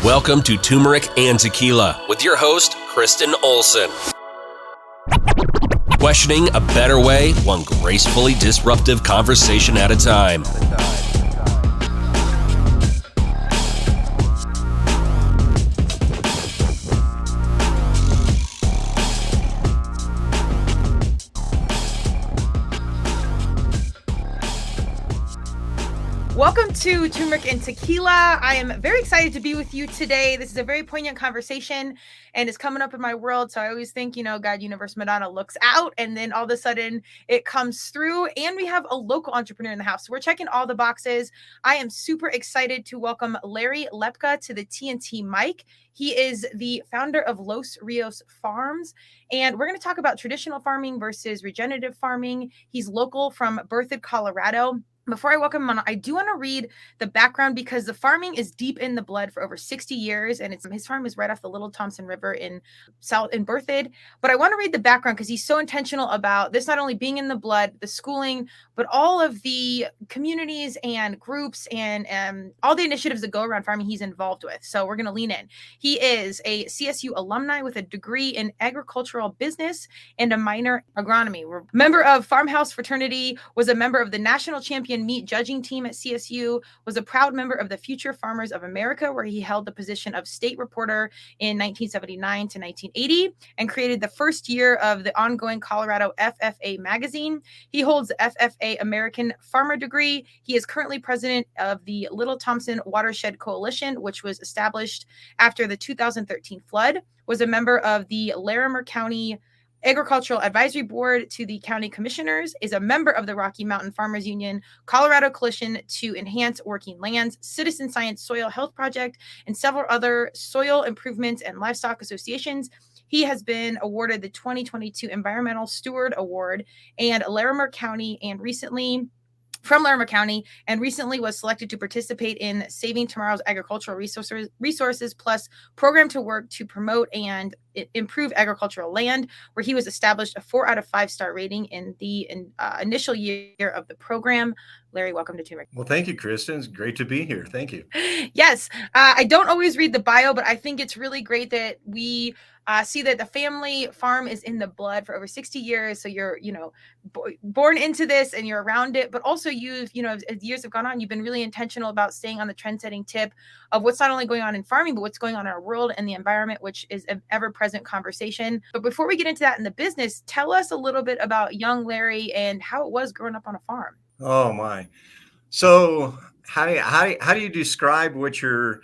Welcome to Turmeric and Tequila with your host, Kristen Olson. Questioning a better way, one gracefully disruptive conversation at a time. Welcome to Turmeric and Tequila. I am very excited to be with you today. This is a very poignant conversation and it's coming up in my world. So I always think, God, universe, Madonna looks out and then all of a sudden it comes through and we have a local entrepreneur in the house. So we're checking all the boxes. I am super excited to welcome Larry Lempka to the TNT mic. He is the founder of Los Rios Farms, and we're going to talk about traditional farming versus regenerative farming. He's local from Berthoud, Colorado. Before I welcome him on, I do want to read the background because the farming is deep in the blood for over 60 years. And his farm is right off the Little Thompson River in Berthoud. But I want to read the background because he's so intentional about this, not only being in the blood, the schooling, but all of the communities and groups and all the initiatives that go around farming he's involved with. So we're going to lean in. He is a CSU alumni with a degree in agricultural business and a minor agronomy. We're a member of Farmhouse Fraternity, was a member of the national champion meat judging team at CSU, was a proud member of the Future Farmers of America, where he held the position of state reporter in 1979 to 1980 and created the first year of the ongoing Colorado FFA magazine. He holds the FFA American Farmer degree. He is currently president of the Little Thompson Watershed Coalition, which was established after the 2013 flood, was a member of the Larimer County Agricultural Advisory Board to the County Commissioners, is a member of the Rocky Mountain Farmers Union, Colorado Coalition to Enhance Working Lands, Citizen Science Soil Health Project, and several other soil improvements and livestock associations. He has been awarded the 2022 Environmental Steward Award and Larimer County from Larimer County, and recently was selected to participate in Saving Tomorrow's Agricultural Resources Plus program to work to promote and improve agricultural land, where he was established a 4 out of 5 star rating in the initial year of the program. Larry, welcome to Turmeric. Well, thank you, Kristen. It's great to be here. Thank you. Yes, I don't always read the bio, but I think it's really great that we see that the family farm is in the blood for over 60 years. So you're, born into this and you're around it, but also you've, as years have gone on, you've been really intentional about staying on the trend-setting tip of what's not only going on in farming, but what's going on in our world and the environment, which is an ever-present conversation. But before we get into that in the business, tell us a little bit about young Larry and how it was growing up on a farm. Oh my! So how do you describe what you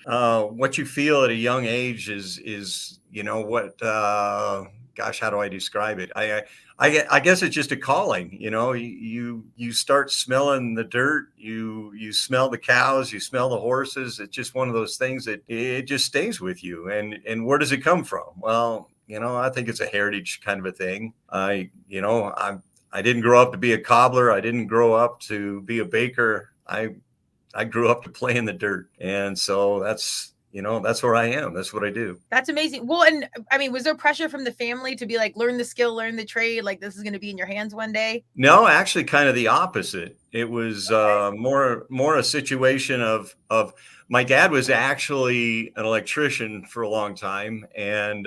feel at a young age is how do I describe it? I guess it's just a calling. You start smelling the dirt, you smell the cows, you smell the horses. It's just one of those things that it just stays with you. And where does it come from? Well, I think it's a heritage kind of a thing. I didn't grow up to be a cobbler. I didn't grow up to be a baker. I grew up to play in the dirt. And so that's where I am. That's what I do. That's amazing. Well, and I mean, was there pressure from the family to be like, learn the skill, learn the trade? Like this is going to be in your hands one day? No, actually kind of the opposite. It was more a situation of my dad was actually an electrician for a long time, and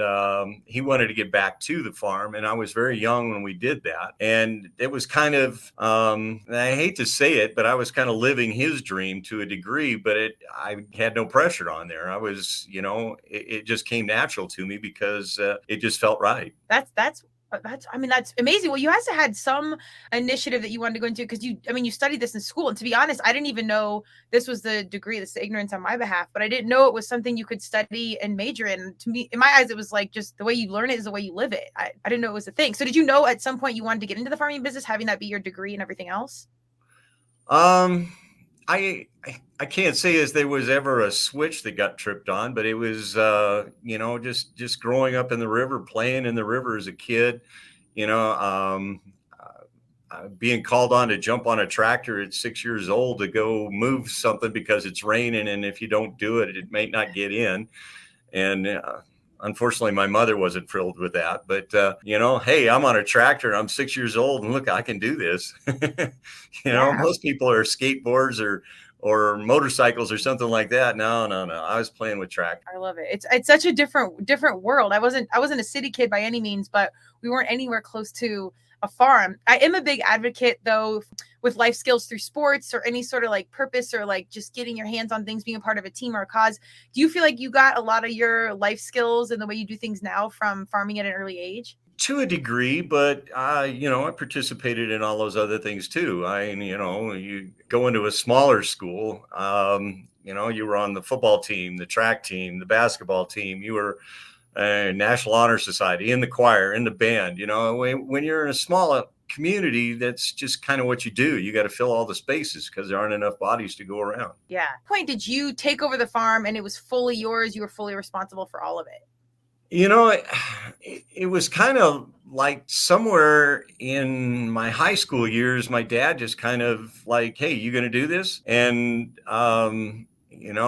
he wanted to get back to the farm. And I was very young when we did that. And it was kind of, I hate to say it, but I was kind of living his dream to a degree, but I had no pressure on there. I was, it just came natural to me because it just felt right. That's amazing. Well, you also had some initiative that you wanted to go into because you studied this in school. And to be honest, I didn't even know this was the degree. This is the ignorance on my behalf, but I didn't know it was something you could study and major in. To me, in my eyes, it was like just the way you learn it is the way you live it. I didn't know it was a thing. So did you know at some point you wanted to get into the farming business, having that be your degree and everything else? I can't say as there was ever a switch that got tripped on, but it was, just growing up in the river, playing in the river as a kid, being called on to jump on a tractor at 6 years old to go move something because it's raining. And if you don't do it, it may not get in. And, unfortunately, my mother wasn't thrilled with that, but, hey, I'm on a tractor. I'm 6 years old and look, I can do this. Most people are skateboards or motorcycles or something like that. No. I was playing with tractors. I love it. It's such a different world. I wasn't a city kid by any means, but we weren't anywhere close to a farm. I am a big advocate though with life skills through sports or any sort of like purpose or like just getting your hands on things, being a part of a team or a cause. Do you feel like you got a lot of your life skills and the way you do things now from farming at an early age? To a degree, but I participated in all those other things too. You go into a smaller school, you were on the football team, the track team, the basketball team, you were a National Honor Society, in the choir, in the band. When you're in a small community, that's just kind of what you do. You got to fill all the spaces because there aren't enough bodies to go around. Yeah. Point did you take over the farm and it was fully yours? You were fully responsible for all of it? It was kind of like somewhere in my high school years, my dad just kind of like, hey, you going to do this? And,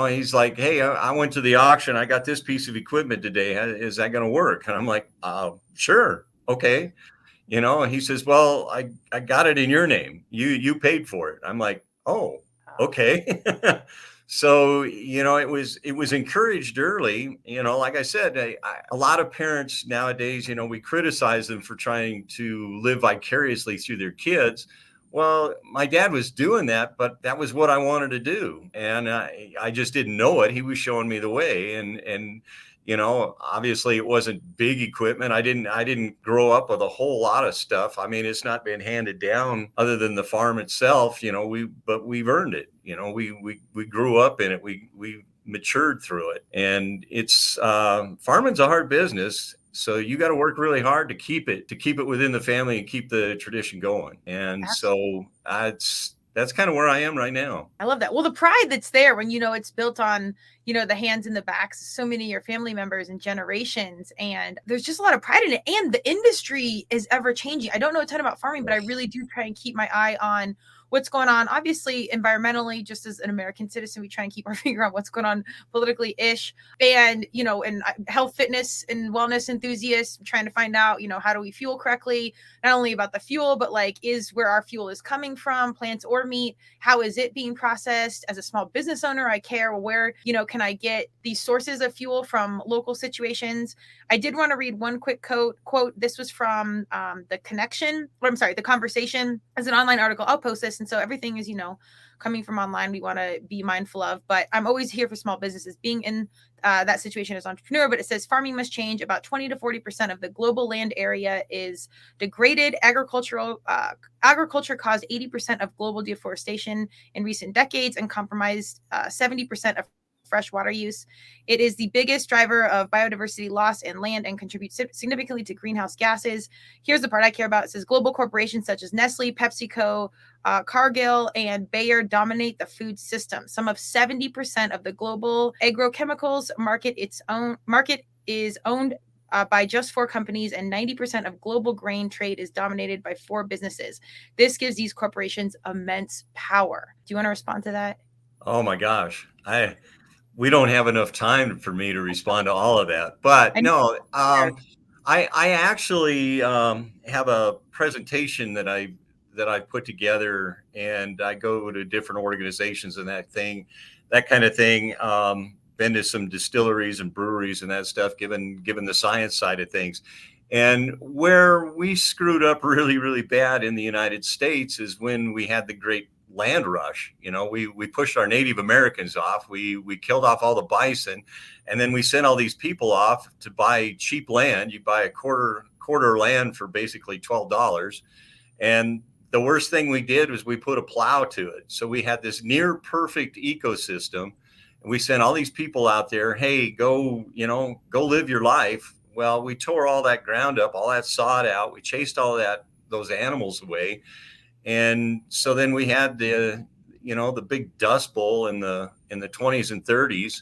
he's like, hey, I went to the auction. I got this piece of equipment today. Is that going to work? And I'm like, sure. Okay. And he says, well, I got it in your name. You paid for it. I'm like, oh, okay. So, it was encouraged early. Like I said, a lot of parents nowadays, we criticize them for trying to live vicariously through their kids. Well, my dad was doing that, but that was what I wanted to do. And I just didn't know it. He was showing me the way. And obviously it wasn't big equipment. I didn't grow up with a whole lot of stuff. I mean, it's not been handed down other than the farm itself, but we've earned it. We grew up in it. We matured through it. And it's farming's a hard business. So you got to work really hard to keep it within the family and keep the tradition going. And so that's kind of where I am right now. I love that. Well, the pride that's there when, it's built on, the hands and the backs of so many of your family members and generations. And there's just a lot of pride in it. And the industry is ever changing. I don't know a ton about farming, but I really do try and keep my eye on what's going on. Obviously, environmentally, just as an American citizen, we try and keep our finger on what's going on politically-ish. And, and health, fitness, and wellness enthusiasts trying to find out, how do we fuel correctly? Not only about the fuel, but like, is where our fuel is coming from, plants or meat? How is it being processed? As a small business owner, I care where, can I get these sources of fuel from local situations? I did want to read one quick quote. This was from The Conversation, as an online article. I'll post this. And so everything is, coming from online, we want to be mindful of. But I'm always here for small businesses being in that situation as an entrepreneur. But it says farming must change. About 20 to 40% of the global land area is degraded. Agriculture caused 80% of global deforestation in recent decades and compromised 70% of fresh water use. It is the biggest driver of biodiversity loss in land and contributes significantly to greenhouse gases. Here's the part I care about. It says global corporations such as Nestle, PepsiCo, Cargill, and Bayer dominate the food system. Some of 70% of the global agrochemicals market is owned by just 4 companies, and 90% of global grain trade is dominated by 4 businesses. This gives these corporations immense power. Do you want to respond to that? Oh my gosh. We don't have enough time for me to respond to all of that, but no, I actually have a presentation that I put together, and I go to different organizations and that kind of thing. Been to some distilleries and breweries and that stuff, given the science side of things. And where we screwed up really, really bad in the United States is when we had the great land rush. We pushed our Native Americans off. We killed off all the bison, and then we sent all these people off to buy cheap land. You buy a quarter land for basically $12. And the worst thing we did was we put a plow to it. So we had this near perfect ecosystem, and we sent all these people out there. Hey, go live your life. Well, we tore all that ground up, all that sod out. We chased all those animals away. And so then we had the big dust bowl in the 20s and 30s.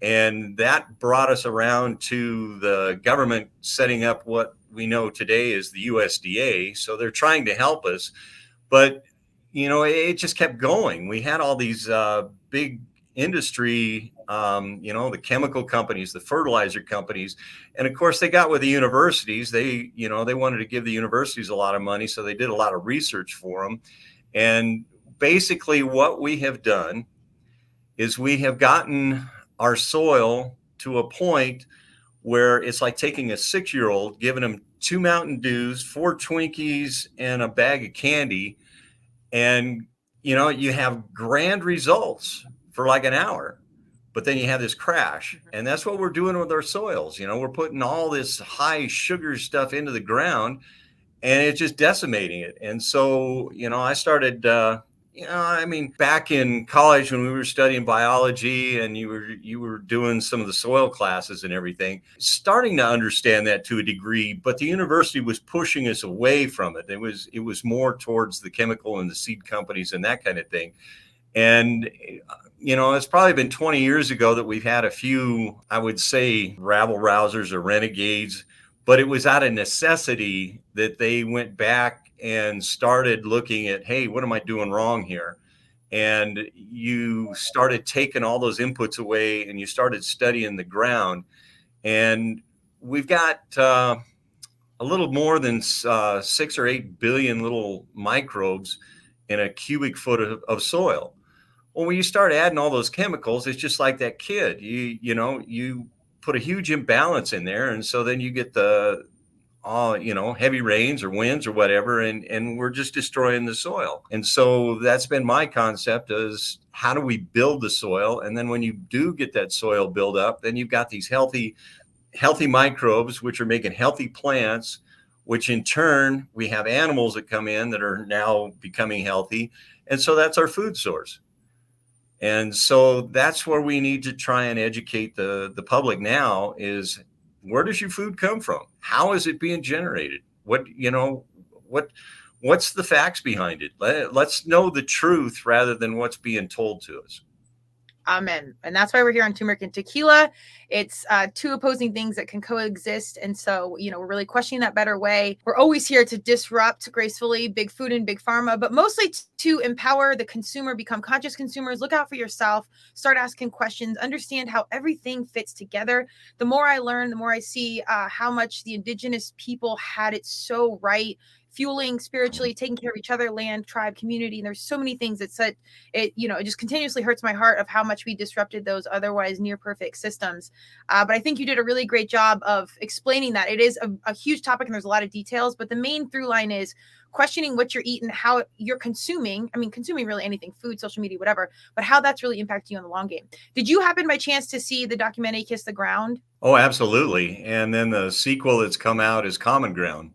And that brought us around to the government setting up what we know today as the USDA. So they're trying to help us, but it just kept going. We had all these big industry, the chemical companies, the fertilizer companies. And of course they got with the universities. They wanted to give the universities a lot of money. So they did a lot of research for them. And basically what we have done is we have gotten our soil to a point where it's like taking a 6-year-old, giving them 2 Mountain Dews, 4 Twinkies, and a bag of candy. And, you have grand results for like an hour, but then you have this crash. And that's what we're doing with our soils. We're putting all this high sugar stuff into the ground, and it's just decimating it. And so, I started, back in college when we were studying biology and you were doing some of the soil classes and everything, starting to understand that to a degree, but the university was pushing us away from it. It was more towards the chemical and the seed companies and that kind of thing. And, it's probably been 20 years ago that we've had a few, I would say, rabble rousers or renegades, but it was out of necessity that they went back and started looking at, hey, what am I doing wrong here? And you started taking all those inputs away and you started studying the ground. And we've got a little more than 6 or 8 billion little microbes in a cubic foot of soil. Well, when you start adding all those chemicals, it's just like that kid. You put a huge imbalance in there, and so then you get the heavy rains or winds or whatever, and we're just destroying the soil. And so that's been my concept: is how do we build the soil? And then when you do get that soil build up, then you've got these healthy microbes, which are making healthy plants, which in turn we have animals that come in that are now becoming healthy, and so that's our food source. And so that's where we need to try and educate the public now is, where does your food come from? How is it being generated? What's the facts behind it? Let's know the truth rather than what's being told to us. Amen. And that's why we're here on Turmeric and Tequila. It's two opposing things that can coexist. And so, we're really questioning that better way. We're always here to disrupt gracefully big food and big pharma, but mostly to empower the consumer, become conscious consumers, look out for yourself, start asking questions, understand how everything fits together. The more I learn, the more I see how much the Indigenous people had it so right, fueling spiritually, taking care of each other, land, tribe, community. And there's so many things that said it, it just continuously hurts my heart of how much we disrupted those otherwise near perfect systems. But I think you did a really great job of explaining that. It is a huge topic and there's a lot of details, but the main through line is questioning what you're eating, how you're consuming. I mean, consuming really anything, food, social media, whatever, but how that's really impacting you on the long game. Did you happen by chance to see the documentary Kiss the Ground? Oh, absolutely. And then the sequel that's come out is Common Ground.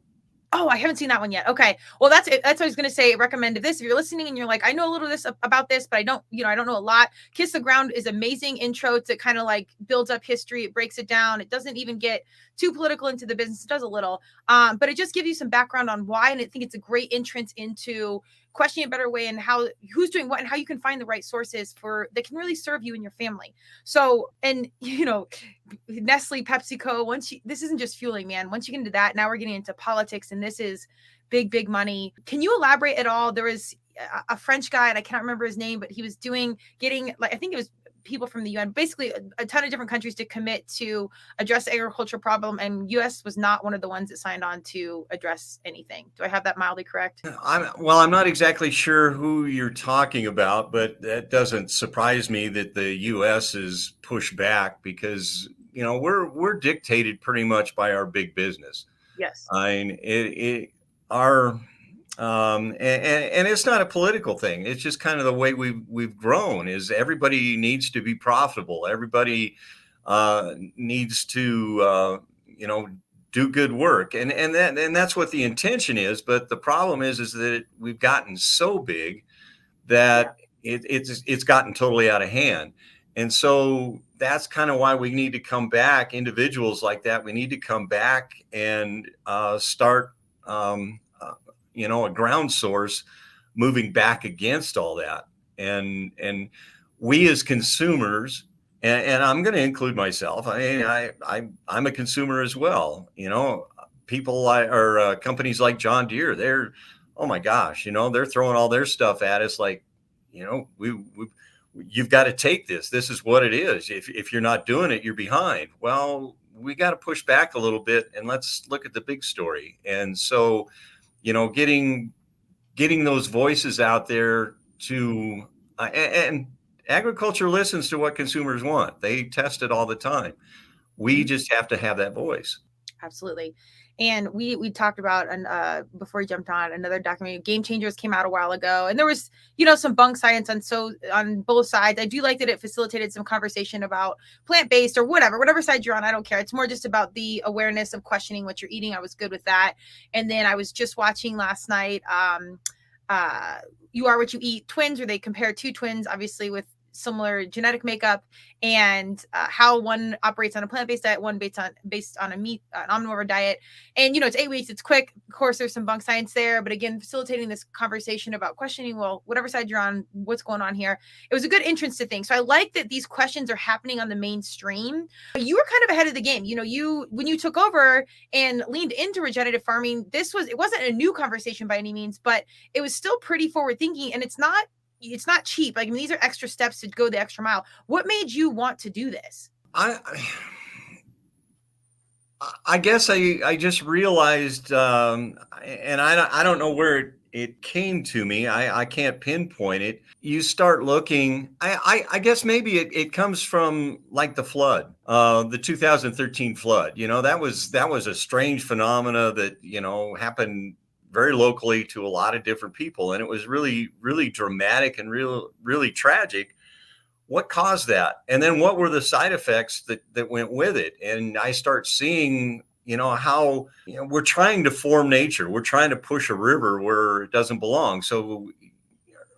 Oh, I haven't seen that one yet. Okay. Well, that's it. That's what I was going to say. Recommend this. If you're listening and you're like, I know a little of this about this, but I don't know a lot. Kiss the Ground is amazing intro to kind of like builds up history. It breaks it down. It doesn't even get too political into the business. It does a little, but it just gives you some background on why. And I think it's a great entrance into questioning a better way and how, who's doing what and how you can find the right sources that can really serve you and your family. So, and Nestle, PepsiCo, this isn't just fueling, man. Once you get into that, now we're getting into politics and this is big, big money. Can you elaborate at all? There was a French guy and I can't remember his name, but he was getting like, I think it was people from the UN, basically a ton of different countries to commit to address the agriculture problem. And US was not one of the ones that signed on to address anything. Do I have that mildly correct? I'm not exactly sure who you're talking about, but that doesn't surprise me that the US is pushed back because, we're dictated pretty much by our big business. Yes. I mean, and it's not a political thing. It's just kind of the way we've grown. Is everybody needs to be profitable. Everybody needs to do good work, and that's what the intention is. But the problem is that we've gotten so big that it's gotten totally out of hand. And so that's kind of why we need to come back. Individuals like that, we need to come back and start a ground source moving back against all that. And we as consumers, and I'm going to include myself. I mean, I'm a consumer as well. People or companies like John Deere, they're, oh my gosh, they're throwing all their stuff at us like, you've got to take this. This is what it is. If you're not doing it, you're behind. Well, we got to push back a little bit and let's look at the big story. And so, getting those voices out there to, and Agriculture listens to what consumers want. They test it all the time. We just have to have that voice. Absolutely. And we talked about, before we jumped on, another documentary, Game Changers, came out a while ago, and there was, some bunk science on both sides. I do like that it facilitated some conversation about plant-based or whatever side you're on. I don't care. It's more just about the awareness of questioning what you're eating. I was good with that. And then I was just watching last night, You Are What You Eat, twins, where they compare two twins, obviously with similar genetic makeup, and how one operates on a plant-based diet, one based on a meat, an omnivore diet. And it's 8 weeks, it's quick. Of course, there's some bunk science there, but again, facilitating this conversation about questioning, well, whatever side you're on, what's going on here. It was a good entrance to things. So I like that these questions are happening on the mainstream. You were kind of ahead of the game. When you took over and leaned into regenerative farming, it wasn't a new conversation by any means, but it was still pretty forward thinking, and it's not cheap. Like, I mean, these are extra steps to go the extra mile. What made you want to do this? I guess I just realized, and I don't know where it came to me. I can't pinpoint it. You start looking, I guess maybe it comes from like the flood, the 2013 flood. That was a strange phenomena that, happened very locally to a lot of different people. And it was really, really dramatic and really tragic. What caused that? And then what were the side effects that went with it? And I start seeing, how, we're trying to form nature. We're trying to push a river where it doesn't belong. So,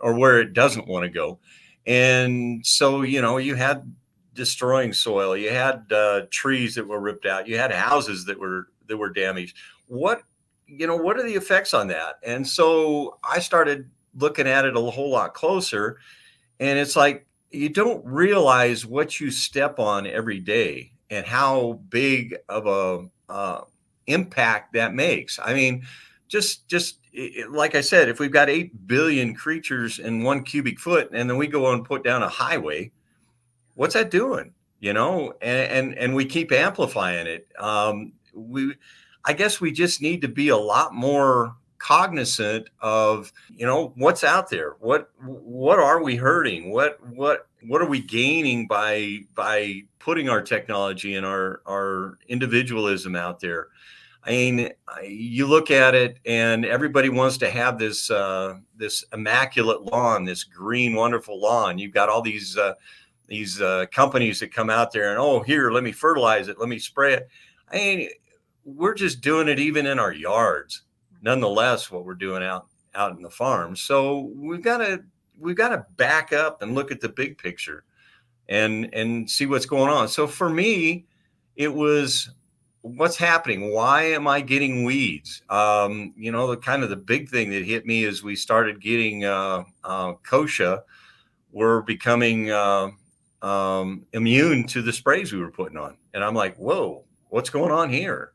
or where it doesn't want to go. And so, you had destroying soil, you had trees that were ripped out, you had houses that were damaged. What are the effects on that? And so I started looking at it a whole lot closer, and it's like, you don't realize what you step on every day and how big of a impact that makes. I mean, just like I said, if we've got 8 billion creatures in 1 cubic foot, and then we go and put down a highway, what's that doing? And we keep amplifying it. I guess we just need to be a lot more cognizant of, what's out there. What are we hurting? What are we gaining by putting our technology and our individualism out there? I mean, you look at it, and everybody wants to have this immaculate lawn, this green, wonderful lawn. You've got all these companies that come out there and, oh, here, let me fertilize it, let me spray it. I mean, we're just doing it even in our yards. Nonetheless, what we're doing out in the farm. So we've got to back up and look at the big picture and see what's going on. So for me, it was, what's happening? Why am I getting weeds? The kind of the big thing that hit me is we started getting kochia. We're becoming immune to the sprays we were putting on. And I'm like, whoa, what's going on here?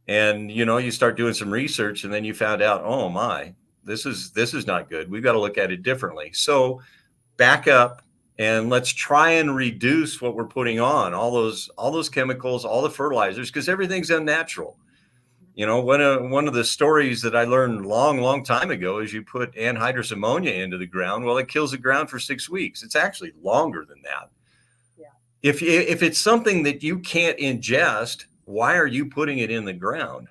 And, you start doing some research, and then you found out, oh my, this is not good. We've got to look at it differently. So back up and let's try and reduce what we're putting on, all those chemicals, all the fertilizers, because everything's unnatural. One of the stories that I learned long time ago is you put anhydrous ammonia into the ground. Well, it kills the ground for 6 weeks. It's actually longer than that. Yeah. If it's something that you can't ingest, why are you putting it in the ground?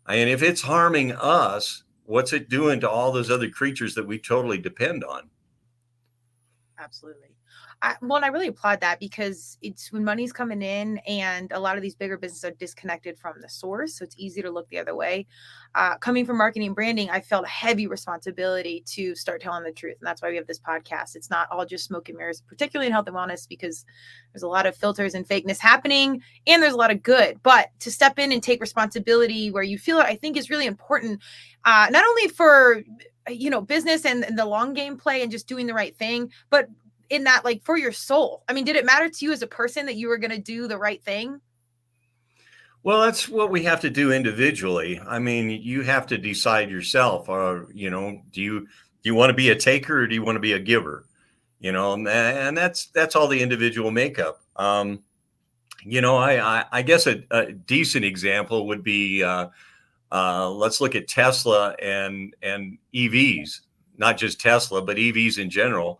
And if it's harming us, what's it doing to all those other creatures that we totally depend on? Absolutely. I really applaud that, because it's when money's coming in and a lot of these bigger businesses are disconnected from the source. So it's easy to look the other way. Coming from marketing and branding, I felt a heavy responsibility to start telling the truth. And that's why we have this podcast. It's not all just smoke and mirrors, particularly in health and wellness, because there's a lot of filters and fakeness happening, and there's a lot of good. But to step in and take responsibility where you feel it, I think is really important, not only for business and the long game play and just doing the right thing, but in that, like, for your soul. I mean, did it matter to you as a person that you were going to do the right thing? Well, that's what we have to do individually. I mean, you have to decide yourself, do you want to be a taker, or do you want to be a giver? And that's all the individual makeup. I guess a decent example would be, let's look at Tesla and EVs, not just Tesla, but EVs in general.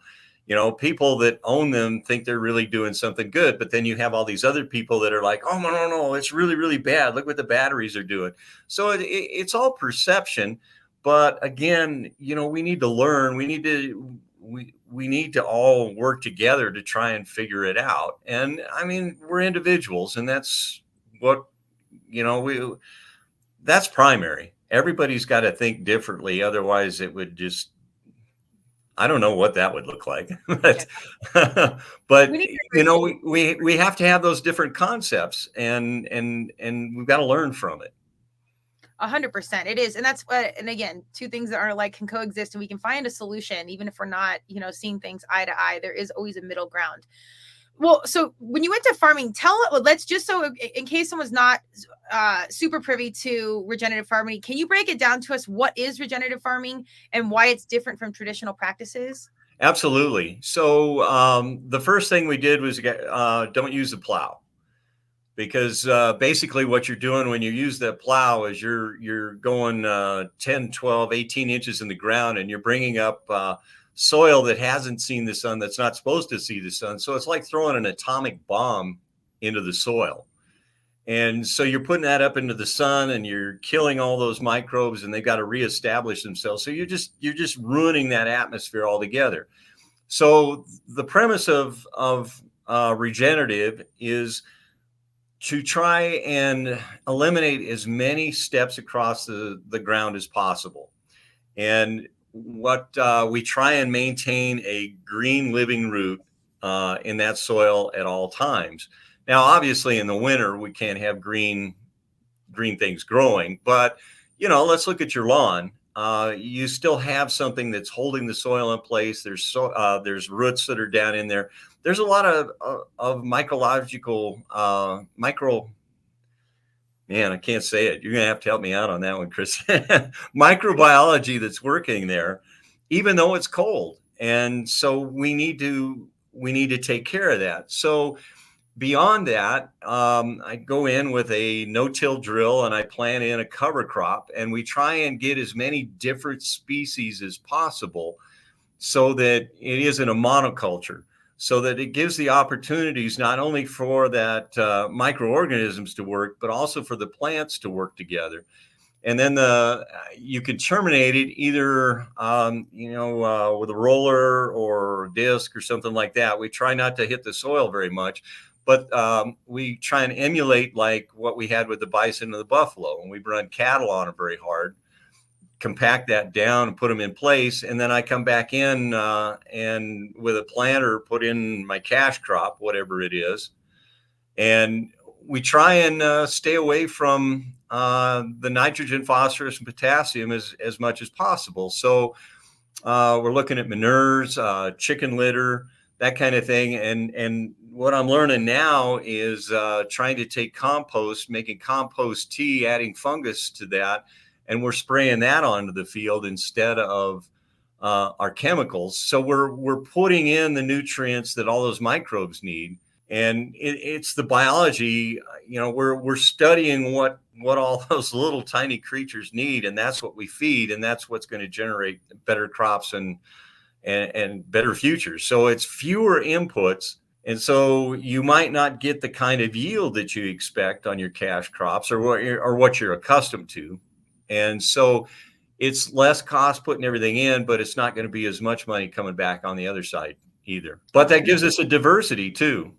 People that own them think they're really doing something good, but then you have all these other people that are like, oh, no, it's really, really bad. Look what the batteries are doing. So it's all perception. But again, we need to learn. We need to all work together to try and figure it out. And I mean, we're individuals, and that's what, that's primary. Everybody's got to think differently. Otherwise it would just, I don't know what that would look like. but we have to have those different concepts, and we've got to learn from it. 100%. It is. And that's what, and again, two things that are like can coexist, and we can find a solution, even if we're not, seeing things eye to eye. There is always a middle ground. Well, so when you went to farming, let's just, so in case someone's not super privy to regenerative farming, can you break it down to us? What is regenerative farming and why it's different from traditional practices? Absolutely. So the first thing we did was don't use the plow, because basically what you're doing when you use that plow is you're going 10, 12, 18 inches in the ground, and you're bringing up soil that hasn't seen the sun, that's not supposed to see the sun. So it's like throwing an atomic bomb into the soil. And so you're putting that up into the sun, and you're killing all those microbes, and they've got to reestablish themselves. So you're just ruining that atmosphere altogether. So the premise of regenerative is to try and eliminate as many steps across the ground as possible. And what we try and maintain a green living root in that soil at all times. Now, obviously in the winter, we can't have green things growing, but let's look at your lawn. You still have something that's holding the soil in place. There's roots that are down in there. There's a lot of mycological man, I can't say it. You're going to have to help me out on that one, Chris. Microbiology that's working there, even though it's cold. And so we need to take care of that. So beyond that, I go in with a no-till drill, and I plant in a cover crop, and we try and get as many different species as possible so that it isn't a monoculture, so that it gives the opportunities not only for that microorganisms to work, but also for the plants to work together. And then you can terminate it either, with a roller or disc or something like that. We try not to hit the soil very much, but we try and emulate like what we had with the bison and the buffalo, and we run cattle on it very hard, compact that down and put them in place. And then I come back in and with a planter put in my cash crop, whatever it is. And we try and stay away from the nitrogen, phosphorus, and potassium as much as possible. So we're looking at manures, chicken litter, that kind of thing. And what I'm learning now is trying to take compost, making compost tea, adding fungus to that, and we're spraying that onto the field instead of our chemicals. So we're putting in the nutrients that all those microbes need. And it's the biology, we're studying what all those little tiny creatures need, and that's what we feed, and that's what's going to generate better crops and better futures. So it's fewer inputs, and so you might not get the kind of yield that you expect on your cash crops or what you're accustomed to. And so it's less cost putting everything in, but it's not going to be as much money coming back on the other side either. But that gives us a diversity too.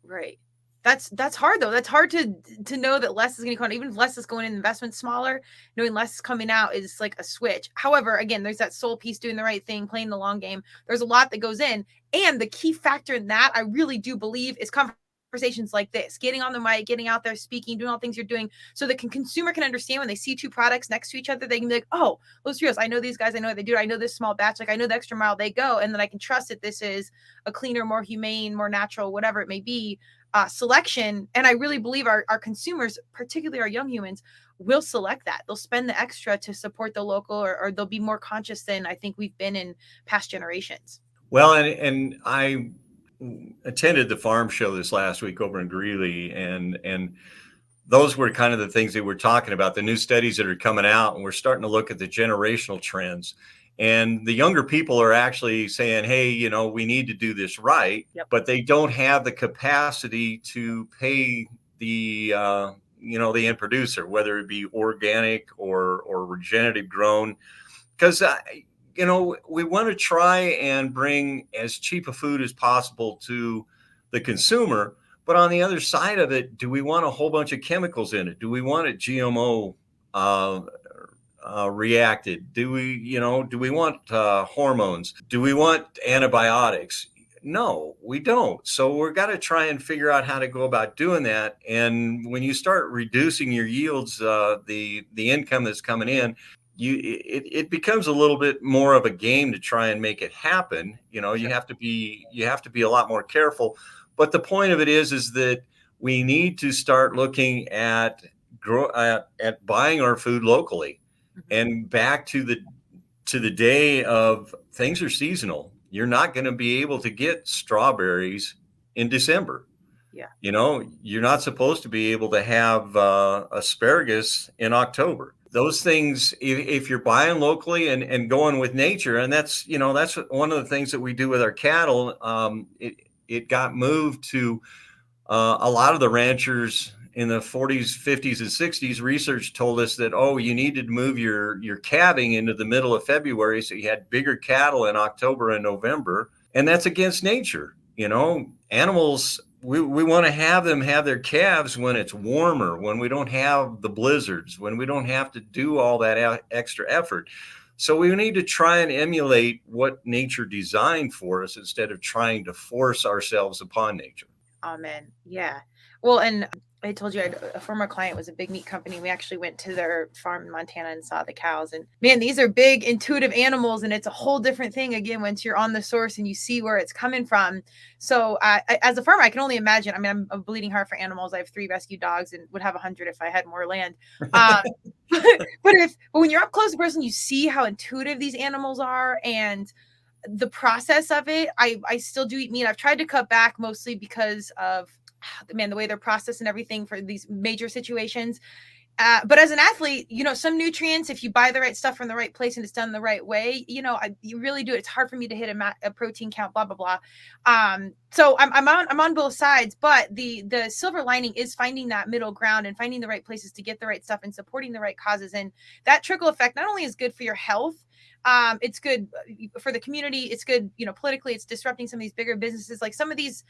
Right. That's hard though. That's hard to know that less is going to come, even if less is going in, investment smaller, knowing less is coming out is like a switch. However, again, there's that soul piece, doing the right thing, playing the long game. There's a lot that goes in. And the key factor in that, I really do believe, is conversations like this, getting on the mic, getting out there, speaking, doing all the things you're doing, so the consumer can understand when they see two products next to each other, they can be like, oh, Los Rios, I know these guys, I know what they do, I know this small batch, like I know the extra mile they go, and then I can trust that this is a cleaner, more humane, more natural, whatever it may be, selection. And I really believe our consumers, particularly our young humans, will select that. They'll spend the extra to support the local, or they'll be more conscious than I think we've been in past generations. Well, and I attended the farm show this last week over in Greeley, and those were kind of the things that we're talking about, the new studies that are coming out, and we're starting to look at the generational trends. And the younger people are actually saying, hey, we need to do this right, but they don't have the capacity to pay the, the end producer, whether it be organic or regenerative grown, because, we want to try and bring as cheap a food as possible to the consumer. But on the other side of it, do we want a whole bunch of chemicals in it? Do we want it GMO reacted? Do we want hormones? Do we want antibiotics? No, we don't. So we're got to try and figure out how to go about doing that. And when you start reducing your yields, the income that's coming in, it becomes a little bit more of a game to try and make it happen. You have to be a lot more careful. But the point of it is that we need to start looking at buying our food locally, and back to the day of things are seasonal. You're not going to be able to get strawberries in December. Yeah. You're not supposed to be able to have asparagus in October. Those things, if you're buying locally and going with nature, and that's one of the things that we do with our cattle. It got moved to a lot of the ranchers in the 40s, 50s, and 60s. Research told us that, you needed to move your calving into the middle of February, so you had bigger cattle in October and November, and that's against nature. Animals, we want to have them have their calves when it's warmer, when we don't have the blizzards, when we don't have to do all that extra effort. So we need to try and emulate what nature designed for us instead of trying to force ourselves upon nature. Amen. Yeah. Well, and I told you a former client was a big meat company. We actually went to their farm in Montana and saw the cows. And man, these are big, intuitive animals. And it's a whole different thing, again, once you're on the source and you see where it's coming from. So as a farmer, I can only imagine. I mean, I'm a bleeding heart for animals. I have 3 rescue dogs and would have 100 if I had more land. But when you're up close to the person, you see how intuitive these animals are and the process of it. I still do eat meat. I've tried to cut back mostly because of the way they're processed and everything for these major situations. But as an athlete, some nutrients, if you buy the right stuff from the right place and it's done the right way, you really do it. It's hard for me to hit a protein count, blah, blah, blah. So I'm on both sides, but the silver lining is finding that middle ground and finding the right places to get the right stuff and supporting the right causes. And that trickle effect not only is good for your health, it's good for the community. It's good, politically. It's disrupting some of these bigger businesses. Like some of these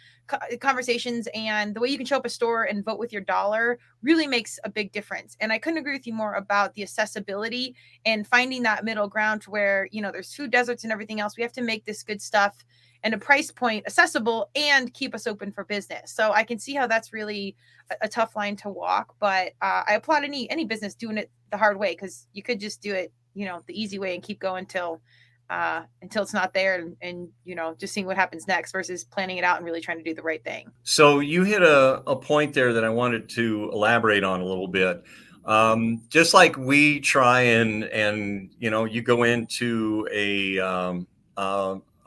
conversations and the way you can show up a store and vote with your dollar really makes a big difference. And I couldn't agree with you more about the accessibility and finding that middle ground to where, there's food deserts and everything else. We have to make this good stuff and a price point accessible and keep us open for business. So I can see how that's really a tough line to walk, but I applaud any business doing it the hard way, because you could just do it the easy way and keep going until it's not there and just seeing what happens next versus planning it out and really trying to do the right thing. So you hit a point there that I wanted to elaborate on a little bit. Just like we try and you go into a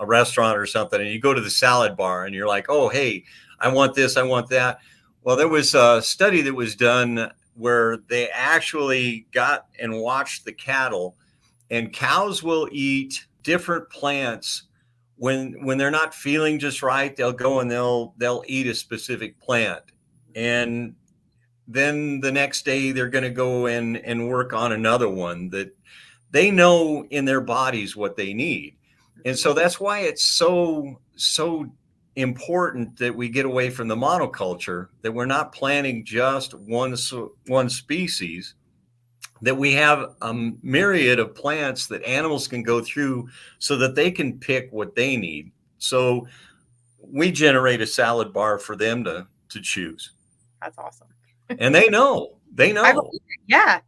restaurant or something and you go to the salad bar and you're like, oh, hey, I want this, I want that. Well, there was a study that was done where they actually got and watched the cattle, and cows will eat different plants when they're not feeling just right. They'll go and they'll eat a specific plant, and then the next day they're going to go and work on another one that they know in their bodies what they need. And so that's why it's so important that we get away from the monoculture, that we're not planting just one species, that we have a myriad of plants that animals can go through so that they can pick what they need. So we generate a salad bar for them to choose. That's awesome. And they know. Yeah.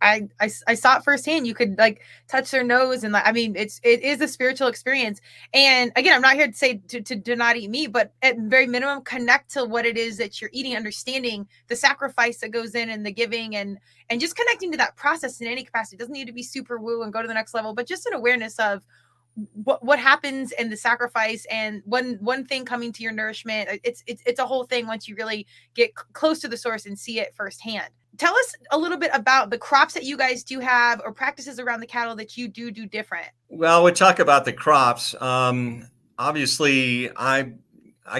I saw it firsthand. You could touch their nose and it is a spiritual experience. And again, I'm not here to say to do not eat meat, but at very minimum, connect to what it is that you're eating, understanding the sacrifice that goes in and the giving and just connecting to that process in any capacity. It doesn't need to be super woo and go to the next level, but just an awareness of what happens and the sacrifice and one thing coming to your nourishment. It's a whole thing once you really get close to the source and see it firsthand. tell us a little bit about the crops that you guys do have or practices around the cattle that you do different. Well, we talk about the crops. Obviously, I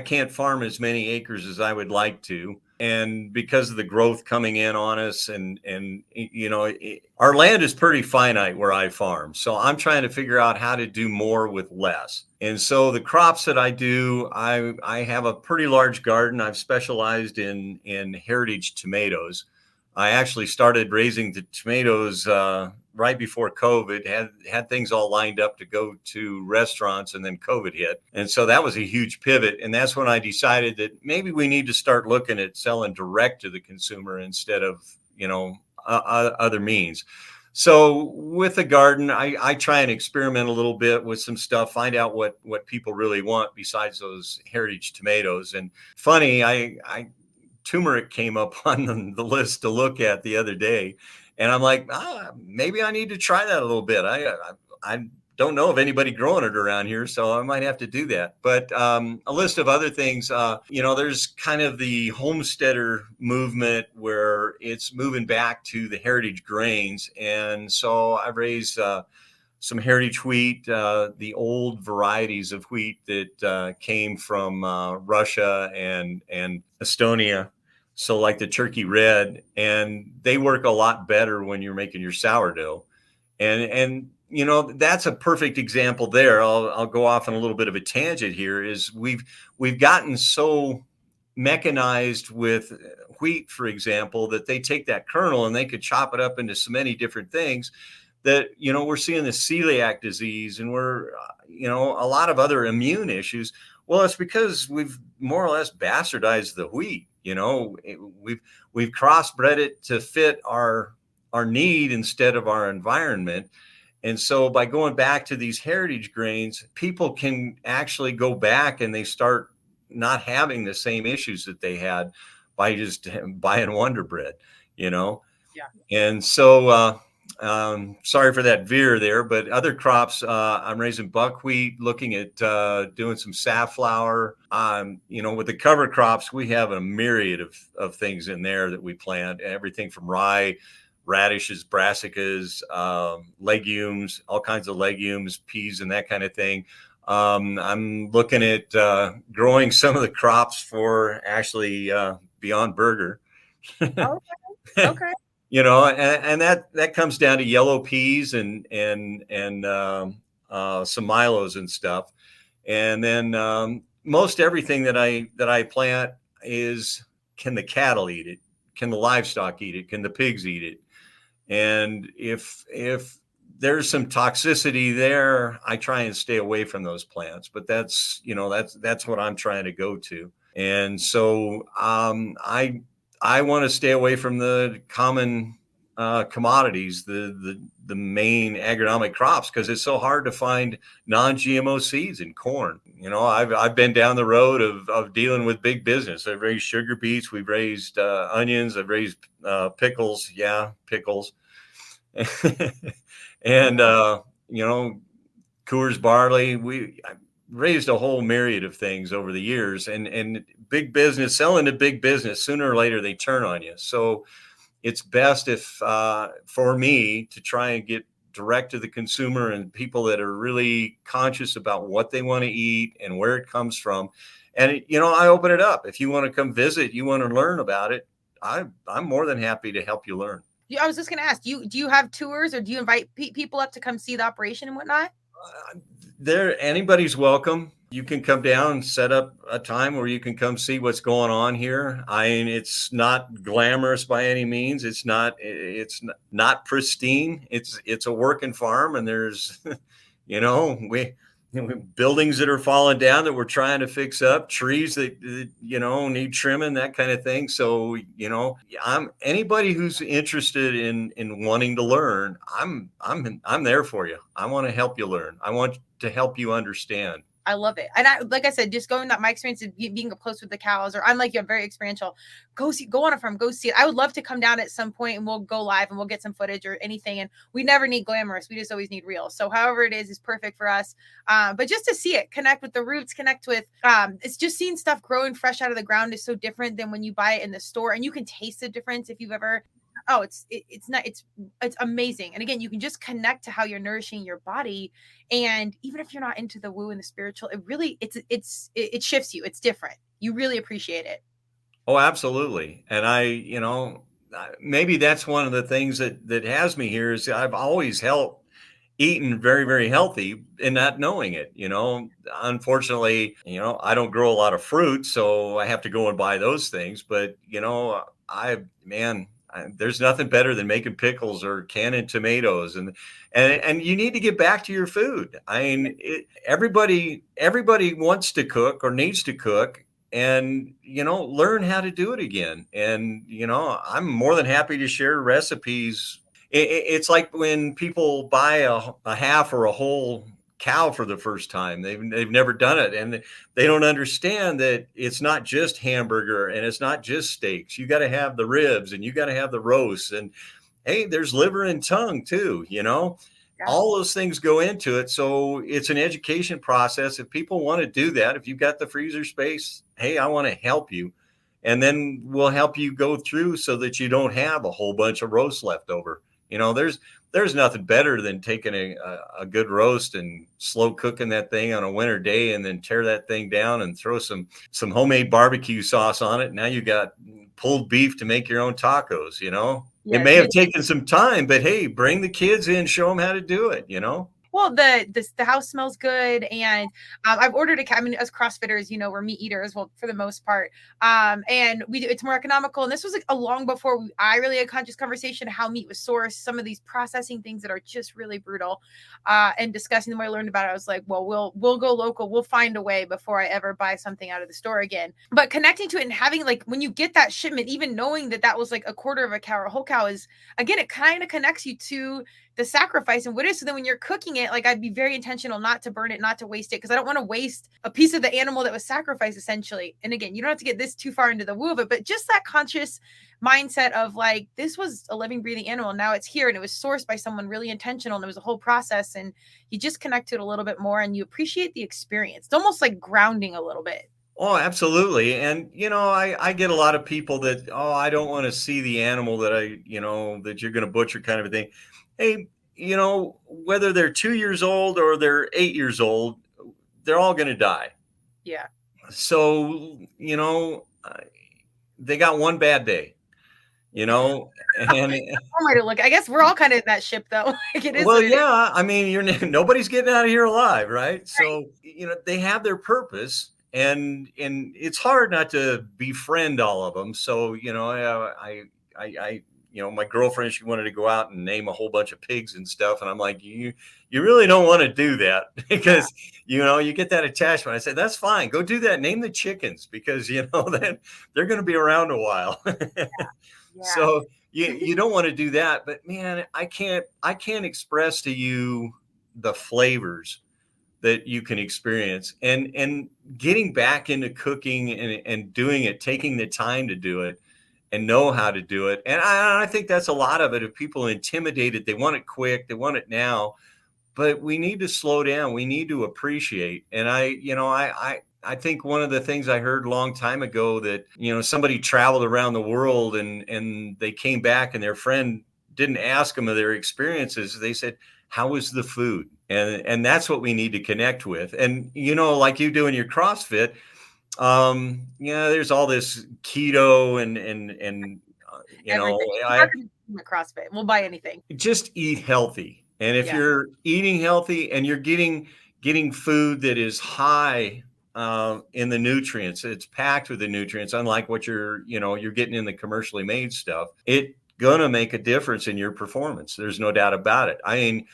can't farm as many acres as I would like to. And because of the growth coming in on us and our land is pretty finite where I farm. So I'm trying to figure out how to do more with less. And so the crops that I do, I have a pretty large garden. I've specialized in heritage tomatoes. I actually started raising the tomatoes right before COVID, had things all lined up to go to restaurants, and then COVID hit. And so that was a huge pivot. And that's when I decided that maybe we need to start looking at selling direct to the consumer instead of, other means. So with the garden, I try and experiment a little bit with some stuff, find out what people really want besides those heritage tomatoes. And funny, turmeric came up on the list to look at the other day, and I'm like, maybe I need to try that a little bit. I don't know of anybody growing it around here, so I might have to do that. But a list of other things, there's kind of the homesteader movement where it's moving back to the heritage grains, and so I've raised some heritage wheat, the old varieties of wheat that came from Russia and Estonia. So like the Turkey Red, and they work a lot better when you're making your sourdough. And that's a perfect example there. I'll go off on a little bit of a tangent here. Is we've gotten so mechanized with wheat, for example, that they take that kernel and they could chop it up into so many different things that, we're seeing the celiac disease, and we're, a lot of other immune issues. Well, it's because we've more or less bastardized the wheat. We've crossbred it to fit our need instead of our environment. And so by going back to these heritage grains, people can actually go back and they start not having the same issues that they had by just buying Wonder Bread, Yeah. And so, sorry for that veer there, but other crops, I'm raising buckwheat, looking at doing some safflower. With the cover crops, we have a myriad of things in there that we plant, everything from rye, radishes, brassicas, legumes, all kinds of legumes, peas, and that kind of thing. I'm looking at growing some of the crops for actually Beyond Burger. Okay. And that comes down to yellow peas and some Milos and stuff. And then most everything that I plant is, can the cattle eat it? Can the livestock eat it? Can the pigs eat it? And if there's some toxicity there, I try and stay away from those plants. But that's what I'm trying to go to. And so I want to stay away from the common commodities, the main agronomic crops, because it's so hard to find non-GMO seeds in corn. I've been down the road of dealing with big business. I've raised sugar beets, we've raised onions, I've raised pickles, pickles, and Coors barley. I raised a whole myriad of things over the years, and big business, selling to big business, sooner or later they turn on you. So it's best if for me to try and get direct to the consumer and people that are really conscious about what they want to eat and where it comes from. And I open it up. If you want to come visit, you want to learn about it, I'm more than happy to help you learn. I was just going to ask, do you have tours, or do you invite people up to come see the operation and whatnot? Anybody's welcome. You can come down and set up a time where you can come see what's going on here. I mean, it's not glamorous by any means. It's not pristine. It's a working farm, and there's, buildings that are falling down that we're trying to fix up, trees that need trimming, that kind of thing. So anybody who's interested in wanting to learn, I'm there for you. I want to help you learn. I want to help you understand. I love it. And like I said, just going that my experience of being up close with the cows, or I'm like, you're very experiential. Go on a farm, go see it. I would love to come down at some point and we'll go live and we'll get some footage or anything. And we never need glamorous. We just always need real. So however it is perfect for us. But just to see it, connect with the roots, connect with, it's just seeing stuff growing fresh out of the ground is so different than when you buy it in the store, and you can taste the difference if you've ever oh, it's not, it's amazing. And again, you can just connect to how you're nourishing your body. And even if you're not into the woo and the spiritual, it really, it shifts you. It's different. You really appreciate it. Oh, absolutely. And maybe that's one of the things that has me here is I've always eaten very, very healthy and not knowing it. Unfortunately, I don't grow a lot of fruit, so I have to go and buy those things. But, there's nothing better than making pickles or canning tomatoes, and you need to get back to your food. I mean, everybody wants to cook or needs to cook, and learn how to do it again. And I'm more than happy to share recipes. It's like when people buy a half or a whole cow for the first time. They've never done it, and they don't understand that it's not just hamburger and it's not just steaks. You got to have the ribs and you got to have the roast, and hey, there's liver and tongue too. Yeah. All those things go into it. So it's an education process. If people want to do that, if you've got the freezer space, hey, I want to help you. And then we'll help you go through so that you don't have a whole bunch of roast left over. There's nothing better than taking a good roast and slow cooking that thing on a winter day, and then tear that thing down and throw some homemade barbecue sauce on it. Now you got pulled beef to make your own tacos. It Yes, may have taken some time, but hey, bring the kids in, show them how to do it. Well, the house smells good, and I've ordered I mean, as CrossFitters, we're meat eaters, well, for the most part, and it's more economical. And this was like a long before I really had a conscious conversation of how meat was sourced, some of these processing things that are just really brutal, and discussing. The more I learned about it, I was like, well, we'll go local, we'll find a way before I ever buy something out of the store again. But connecting to it and having, like, when you get that shipment, even knowing that was like a quarter of a cow or a whole cow, is, again, it kind of connects you to the sacrifice and what it is. So then when you're cooking it, like, I'd be very intentional not to burn it, not to waste it, because I don't want to waste a piece of the animal that was sacrificed, essentially. And again, you don't have to get this too far into the woo of it, but just that conscious mindset of, like, this was a living, breathing animal. Now it's here, and it was sourced by someone really intentional, and it was a whole process, and you just connect to it a little bit more, and you appreciate the experience. It's almost like grounding a little bit. Oh, absolutely. And, I get a lot of people that, oh, I don't want to see the animal that you're going to butcher, kind of a thing. Hey, whether they're 2 years old or they're 8 years old, they're all going to die. Yeah. So, they got one bad day, and One way to look. I guess we're all kind of in that ship, though. Like, it is well, what it is. yeah, I mean, nobody's getting out of here alive, right? So, they have their purpose, and it's hard not to befriend all of them. So, I my girlfriend, she wanted to go out and name a whole bunch of pigs and stuff, and I'm like, you really don't want to do that because you get that attachment. I said, that's fine, go do that. Name the chickens, because then they're going to be around a while. Yeah. So you don't want to do that, but man, I can't express to you the flavors that you can experience, and getting back into cooking and doing it, taking the time to do it and know how to do it. And I think that's a lot of it. If people are intimidated, they want it quick, they want it now, but we need to slow down. We need to appreciate. And I think one of the things I heard a long time ago, that, somebody traveled around the world and they came back and their friend didn't ask them of their experiences. They said, how was the food? And that's what we need to connect with. And, like you do in your CrossFit, there's all this keto and Everything. I CrossFit. We'll buy anything. just eat healthy. And if you're eating healthy and you're getting food that is high in the nutrients, it's packed with the nutrients, unlike what you're getting in the commercially made stuff, it gonna make a difference in your performance. There's no doubt about it. I mean,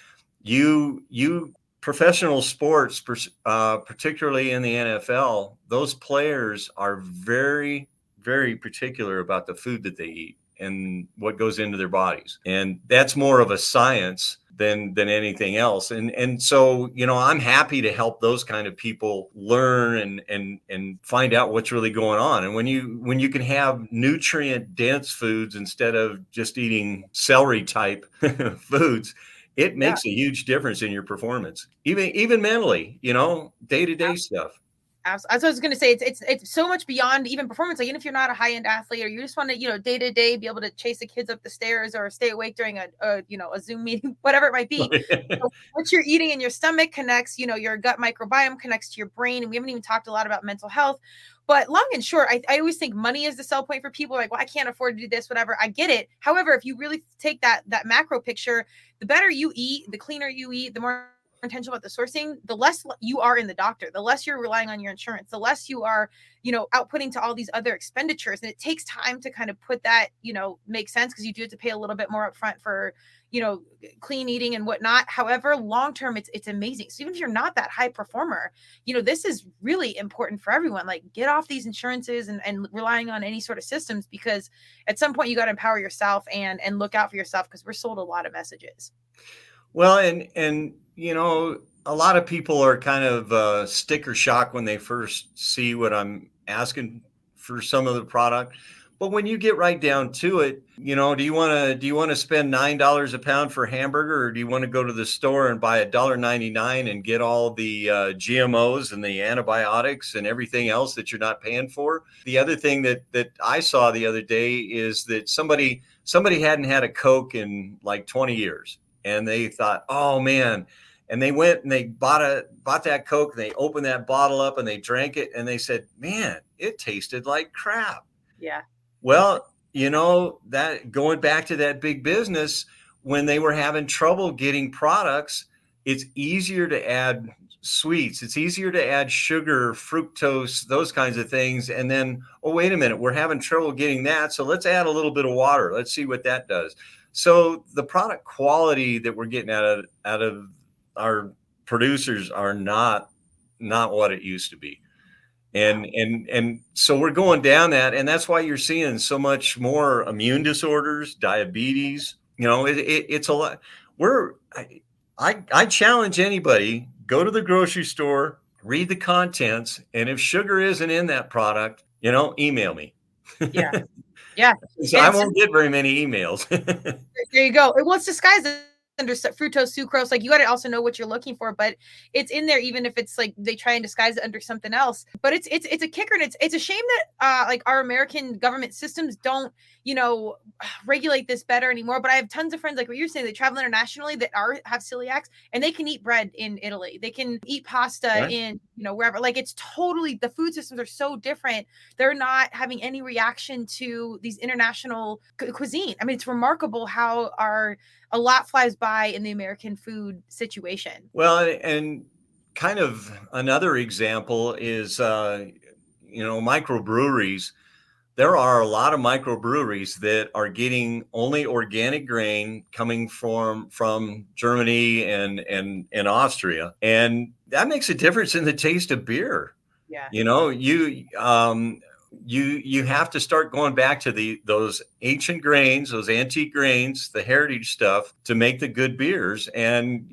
you professional sports, particularly in the NFL, those players are very, very particular about the food that they eat and what goes into their bodies. And that's more of a science than anything else. And so, I'm happy to help those kind of people learn and find out what's really going on. And when you can have nutrient dense foods instead of just eating celery type foods, it makes a huge difference in your performance, even mentally, day-to-day stuff. As I was going to say, it's so much beyond even performance. Like, even if you're not a high end athlete, or you just want to, day to day be able to chase the kids up the stairs or stay awake during a Zoom meeting, whatever it might be. So what you're eating in your stomach connects, your gut microbiome connects to your brain. And we haven't even talked a lot about mental health. But long and short, I always think money is the sell point for people. Like, well, I can't afford to do this, whatever. I get it. However, if you really take that macro picture, the better you eat, the cleaner you eat, the more intentional about the sourcing, the less you are in the doctor, the less you're relying on your insurance, the less you are, outputting to all these other expenditures. And it takes time to kind of put that, make sense, because you do have to pay a little bit more upfront for, clean eating and whatnot. However, long term, it's amazing. So even if you're not that high performer, this is really important for everyone. Like, get off these insurances and relying on any sort of systems, because at some point you got to empower yourself and look out for yourself, because we're sold a lot of messages. Well, and a lot of people are kind of sticker shock when they first see what I'm asking for some of the product. But when you get right down to it, do you want to spend $9 a pound for a hamburger, or do you want to go to the store and buy $1.99 and get all the GMOs and the antibiotics and everything else that you're not paying for? The other thing that I saw the other day is that somebody hadn't had a Coke in like 20 years. And they thought, oh man. And they went and they bought that Coke, and they opened that bottle up and they drank it, and they said, man, it tasted like crap. Yeah. Well, that going back to that big business, when they were having trouble getting products, it's easier to add sweets. It's easier to add sugar, fructose, those kinds of things. And then, oh, wait a minute, we're having trouble getting that. So let's add a little bit of water. Let's see what that does. So the product quality that we're getting out of our producers are not what it used to be. And so we're going down that, and that's why you're seeing so much more immune disorders, diabetes. It's a lot. I challenge anybody, go to the grocery store, read the contents, and if sugar isn't in that product, email me. Yeah. Yeah. So I won't get very many emails. There you go. Well, it's disguised under fructose, sucrose. Like, you got to also know what you're looking for, but it's in there, even if it's like they try and disguise it under something else. But it's a kicker, and it's a shame that like our American government systems don't regulate this better anymore. But I have tons of friends, like what you're saying, they travel internationally that have celiacs, and they can eat bread in Italy, they can eat pasta right. in wherever. Like, it's totally, the food systems are so different. They're not having any reaction to these international cuisine. I mean, it's remarkable how a lot flies by in the American food situation. Well, and kind of another example is, microbreweries. There are a lot of microbreweries that are getting only organic grain coming from Germany and Austria. And that makes a difference in the taste of beer. Yeah. You have to start going back to those ancient grains, those antique grains, the heritage stuff to make the good beers. And,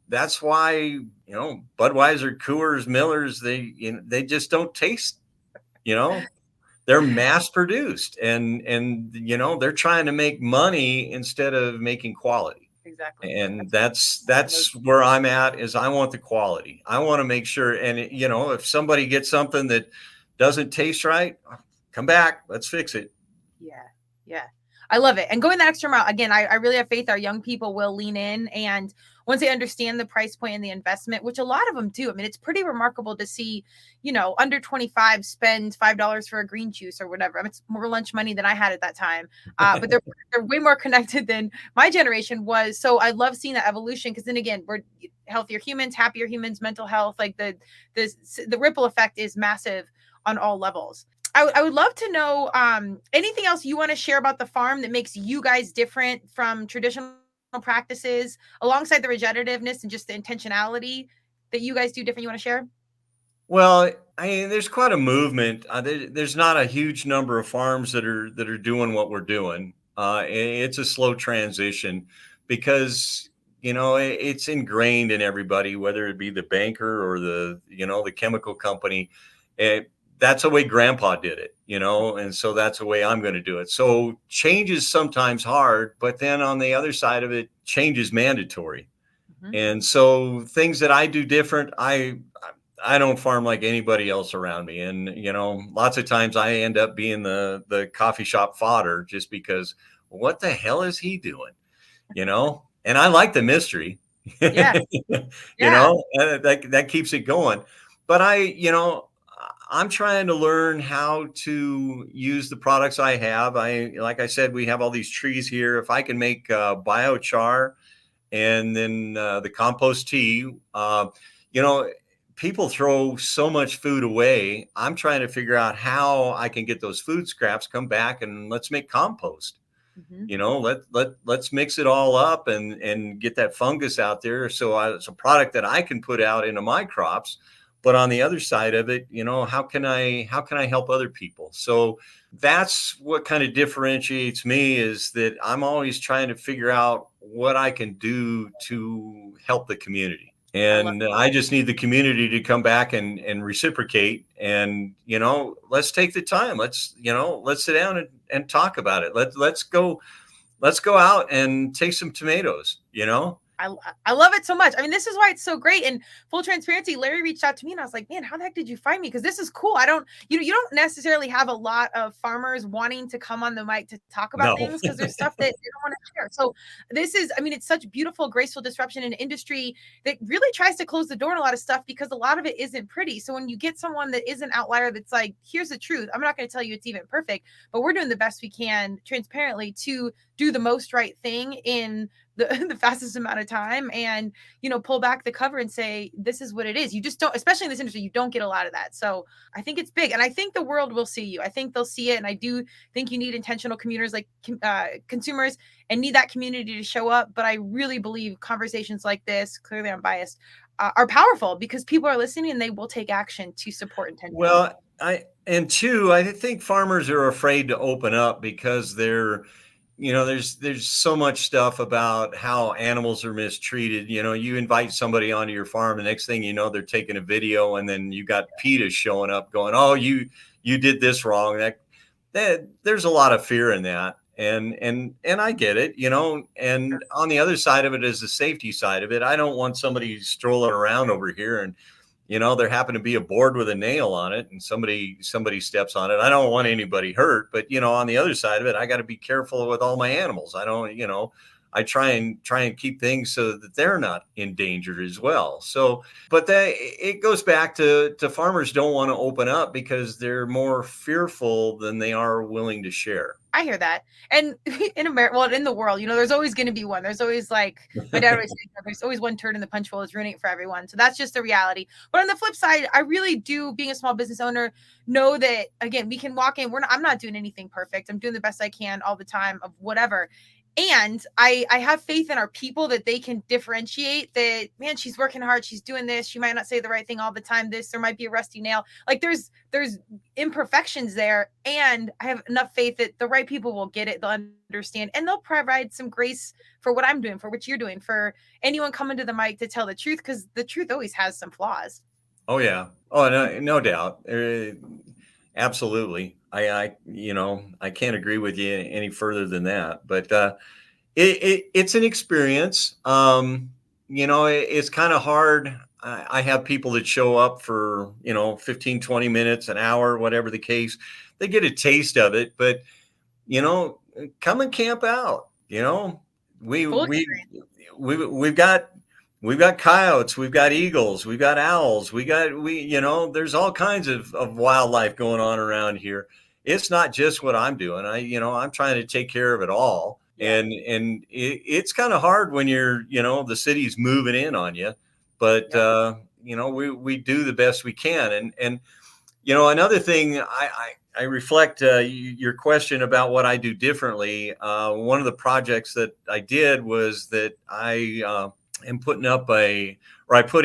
that's why, Budweiser, Coors, Millers, they just don't taste, they're mass produced and, they're trying to make money instead of making quality. Exactly. And that's where I'm at, is I want the quality. I want to make sure. And, if somebody gets something that doesn't taste right, come back, let's fix it. Yeah. I love it. And going that extra mile, again, I really have faith our young people will lean in. And once they understand the price point and the investment, which a lot of them do, I mean, it's pretty remarkable to see, under 25 spend $5 for a green juice or whatever. I mean, it's more lunch money than I had at that time. But they're way more connected than my generation was. So I love seeing that evolution, because then again, we're healthier humans, happier humans, mental health, like the ripple effect is massive on all levels. I would love to know anything else you want to share about the farm that makes you guys different from traditional practices, alongside the regenerativeness and just the intentionality that you guys do different, you want to share? Well, I mean, there's quite a movement. There's not a huge number of farms that are doing what we're doing. It's a slow transition because it's ingrained in everybody, whether it be the banker or the chemical company. That's the way grandpa did it, and so that's the way I'm going to do it. So change is sometimes hard, but then on the other side of it, change is mandatory. Mm-hmm. And so things that I do different, I I don't farm like anybody else around me. And, lots of times I end up being the coffee shop fodder just because what the hell is he doing? And I like the mystery, Yeah. Yeah. that keeps it going. But I'm trying to learn how to use the products I have. Like I said, we have all these trees here. If I can make biochar and then the compost tea, you know, people throw so much food away. I'm trying to figure out how I can get those food scraps, come back and let's make compost. Mhm. Let's mix it all up and get that fungus out there. So it's a product that I can put out into my crops. But on the other side of it, how can I help other people? So that's what kind of differentiates me, is that I'm always trying to figure out what I can do to help the community. I love And I just need the community to come back and reciprocate. And, let's take the time. Let's sit down and talk about it. Let's go out and take some tomatoes. I love it so much. I mean, this is why it's so great. And full transparency, Larry reached out to me and I was like, man, how the heck did you find me? Because this is cool. You don't necessarily have a lot of farmers wanting to come on the mic to talk about No. things because there's stuff that they don't want to share. So it's such beautiful, graceful disruption in an industry that really tries to close the door on a lot of stuff because a lot of it isn't pretty. So when you get someone that is an outlier that's like, here's the truth, I'm not going to tell you it's even perfect, but we're doing the best we can transparently to do the most right thing in the fastest amount of time and pull back the cover and say this is what it is. You just don't, especially in this industry, you don't get a lot of that. So I think it's big, and I think the world will see you. I think they'll see it, and I do think you need intentional communicators like consumers, and need that community to show up. But I really believe conversations like this, clearly I'm biased, are powerful because people are listening and they will take action to support intention. Well, I think farmers are afraid to open up because there's so much stuff about how animals are mistreated. You invite somebody onto your farm, the next thing you know, they're taking a video, and then you got PETA showing up going, oh, you did this wrong. That there's a lot of fear in that. And I get it, and on the other side of it is the safety side of it. I don't want somebody strolling around over here and there happened to be a board with a nail on it and somebody steps on it. I don't want anybody hurt, but on the other side of it, I got to be careful with all my animals. I don't, I try and keep things so that they're not endangered as well. So, but it goes back to farmers don't want to open up because they're more fearful than they are willing to share. I hear that. And in America, well, in the world, there's always going to be one. There's always, like my dad always said, there's always one turd in the punch bowl is ruining it for everyone. So that's just the reality. But on the flip side, I really do, being a small business owner, know that, again, we can walk in. I'm not doing anything perfect. I'm doing the best I can all the time of whatever. And I have faith in our people that they can differentiate that, man, she's working hard. She's doing this. She might not say the right thing all the time. There might be a rusty nail. Like there's imperfections there. And I have enough faith that the right people will get it. They'll understand and they'll provide some grace for what I'm doing, for what you're doing, for anyone coming to the mic to tell the truth. Cause the truth always has some flaws. Oh yeah. Oh, no doubt. Absolutely. I can't agree with you any further than that, but it's an experience. It's kind of hard. I have people that show up for 15, 20 minutes, an hour, whatever the case. They get a taste of it, but come and camp out. We've got coyotes, we've got eagles, we've got owls, there's all kinds of wildlife going on around here. It's not just what I'm doing. I'm trying to take care of it all. Yeah. And it's kind of hard when you're, the city's moving in on you, but we do the best we can. And another thing I reflect your question about what I do differently. One of the projects that I did was that I put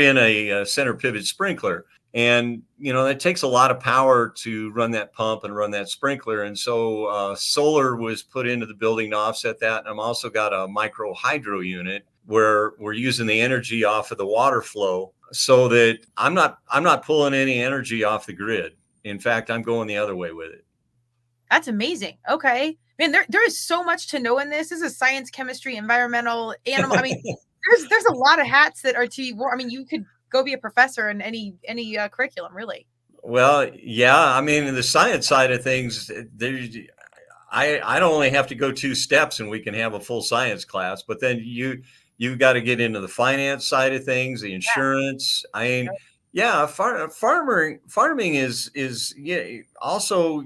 in a center pivot sprinkler. And, that takes a lot of power to run that pump and run that sprinkler. And so solar was put into the building to offset that. And I'm also got a micro hydro unit where we're using the energy off of the water flow so that I'm not pulling any energy off the grid. In fact, I'm going the other way with it. That's amazing. Okay. Man, there is so much to know in this. This is science, chemistry, environmental, animal. I mean, there's a lot of hats that are to you. I mean, you could go be a professor in any curriculum, really. Well, yeah. I mean, in the science side of things, I don't only have to go 2 steps and we can have a full science class, but then you got to get into the finance side of things, the insurance. I mean, yeah, farming is yeah, also,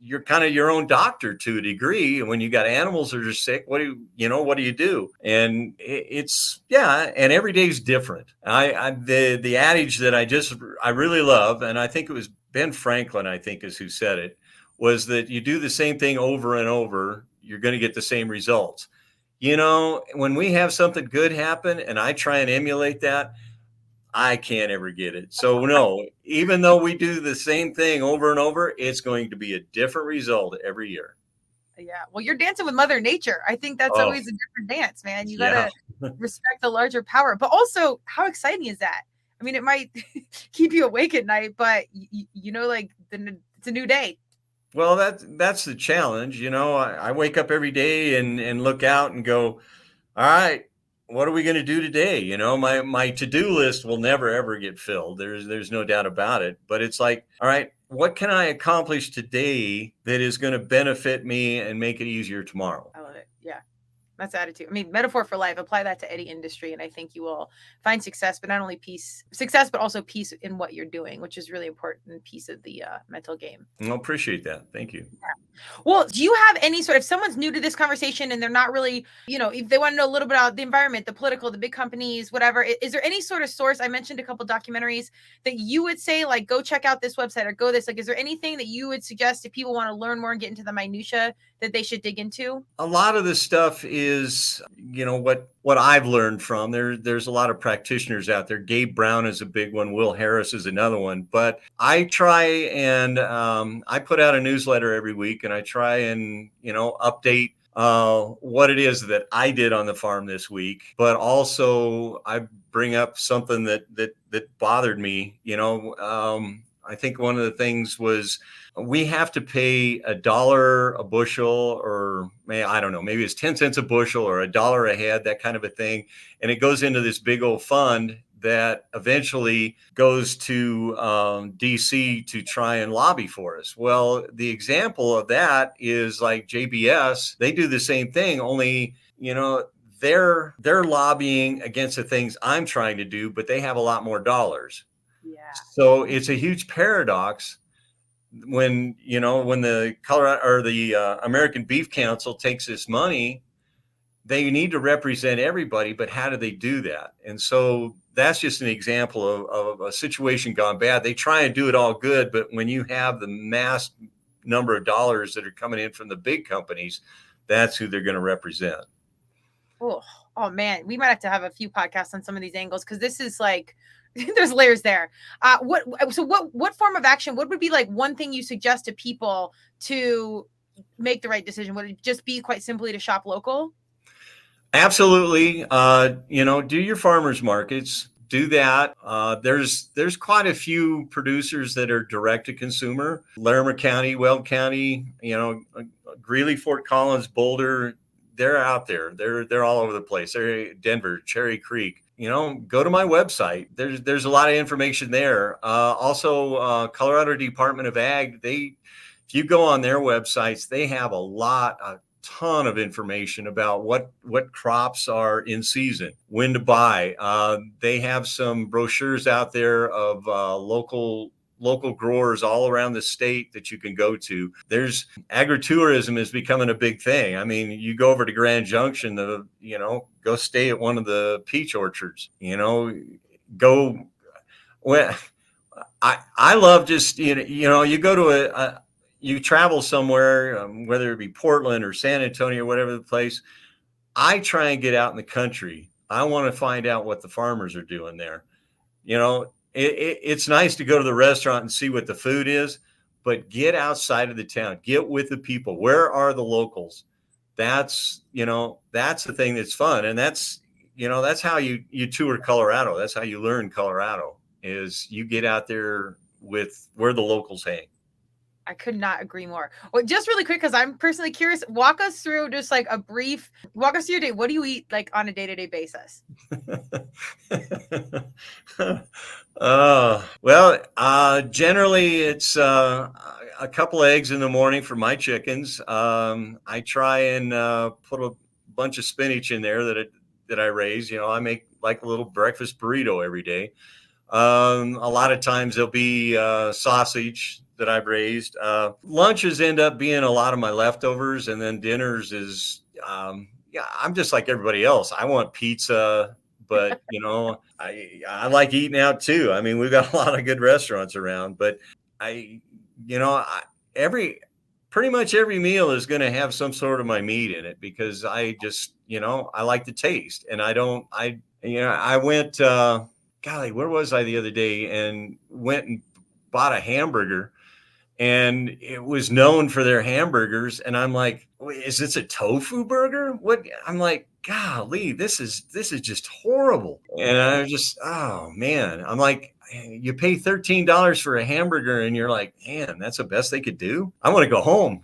you're kind of your own doctor to a degree. And when you got animals that are sick, what do you do? And it's, yeah, and every day's different. The adage that I really love, and I think it was Ben Franklin, I think is who said it, was that you do the same thing over and over, you're going to get the same results. When we have something good happen and I try and emulate that, I can't ever get it. So no, even though we do the same thing over and over, it's going to be a different result every year. Yeah. Well, you're dancing with Mother Nature. I think that's Oh, always a different dance, man. You got yeah. to respect the larger power. But also, how exciting is that? I mean, it might keep you awake at night, but like it's a new day. Well, that's the challenge. I wake up every day and look out and go, all right, what are we going to do today? My to-do list will never ever get filled. There's no doubt about it. But it's like, all right, what can I accomplish today that is going to benefit me and make it easier tomorrow? I love it. Yeah. That's attitude. I mean, metaphor for life. Apply that to any industry, and I think you will find success, but not only success, but also peace in what you're doing, which is really important piece of the mental game. I appreciate that. Thank you. Yeah. Well, do you have any if someone's new to this conversation and they're not really, if they want to know a little bit about the environment, the political, the big companies, whatever, is there any sort of source? I mentioned a couple documentaries that you would say, like, go check out this website or go this, like, is there anything that you would suggest if people want to learn more and get into the minutia that they should dig into? A lot of this stuff is, what I've learned from there's a lot of practitioners out there. Gabe Brown is a big one. Will Harris is another one. But I try and I put out a newsletter every week, and I try and update what it is that I did on the farm this week. But also I bring up something that bothered me. I think one of the things was we have to pay $1 a bushel, or I don't know, maybe it's 10 cents a bushel or $1 a head, that kind of a thing. And it goes into this big old fund that eventually goes to DC to try and lobby for us. Well, the example of that is like JBS. They do the same thing, only, they're lobbying against the things I'm trying to do, but they have a lot more dollars. Yeah. So it's a huge paradox when the Colorado or the American Beef Council takes this money. They need to represent everybody, but how do they do that? And so that's just an example of a situation gone bad. They try and do it all good, but when you have the mass number of dollars that are coming in from the big companies, that's who they're going to represent. Oh man, we might have to have a few podcasts on some of these angles, because this is like there's layers there. What form of action, what would be like one thing you suggest to people to make the right decision? Would it just be quite simply to shop local? Absolutely. Do your farmers markets, do that. There's quite a few producers that are direct to consumer. Larimer County, Weld County, Greeley, Fort Collins, Boulder, they're out there. They're all over the place. They're Denver, Cherry Creek. Go to my website. There's a lot of information there. Also, Colorado Department of Ag, if you go on their websites, they have a ton of information about what crops are in season, when to buy. They have some brochures out there of local growers all around the state that you can go to. There's agritourism is becoming a big thing. I mean, you go over to Grand Junction, go stay at one of the peach orchards, go. Well, I love just, you go to you travel somewhere, whether it be Portland or San Antonio, whatever the place. I try and get out in the country. I want to find out what the farmers are doing there. It's nice to go to the restaurant and see what the food is, but get outside of the town, get with the people. Where are the locals? That's the thing that's fun. And that's how you tour Colorado. That's how you learn Colorado, is you get out there with where the locals hang. I could not agree more. Well, just really quick, because I'm personally curious, walk us through just like walk us through your day. What do you eat like on a day-to-day basis? Generally it's a couple of eggs in the morning for my chickens. I try and put a bunch of spinach in there that I raise. I make like a little breakfast burrito every day. A lot of times there'll be sausage that I've raised. Lunches end up being a lot of my leftovers, and then dinners is, yeah, I'm just like everybody else. I want pizza, but I like eating out too. I mean, we've got a lot of good restaurants around, but I, you know, I, every pretty much every meal is going to have some sort of my meat in it because I just, I like the taste, and I went. Golly, where was I the other day and went and bought a hamburger, and it was known for their hamburgers. And I'm like, "Wait, is this a tofu burger? What?" I'm like, golly, this is just horrible. And I was just, oh man, I'm like, you pay $13 for a hamburger and you're like, man, that's the best they could do. I want to go home.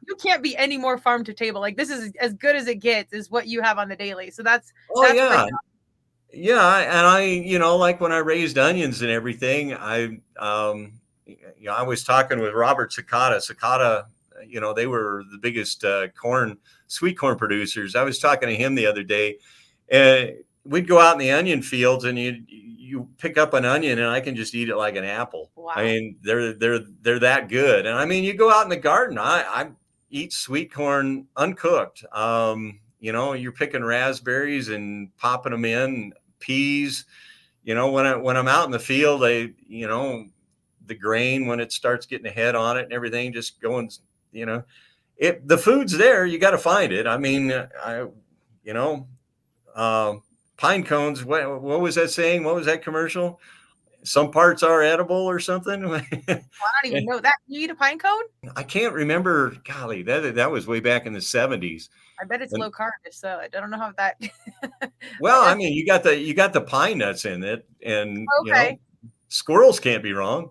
You can't be any more farm to table. Like this is as good as it gets is what you have on the daily. So that's Oh that's yeah. pretty Yeah, and like when I raised onions and everything, I was talking with Robert Cicada. They were the biggest sweet corn producers. I was talking to him the other day, and we'd go out in the onion fields, and you pick up an onion, and I can just eat it like an apple. Wow. I mean, they're that good. And I mean, you go out in the garden, I eat sweet corn uncooked. You're picking raspberries and popping them in, peas. When I'm out in the field, the grain, when it starts getting a head on it and everything, just going, the food's there. You got to find it. I mean, pine cones. What was that saying? What was that commercial? Some parts are edible or something. I don't even know that. You eat a pine cone? I can't remember. Golly, that was way back in the 70s. I bet it's low carb, so I don't know how that. Well, I mean, you got the pine nuts in it, and okay. Squirrels can't be wrong.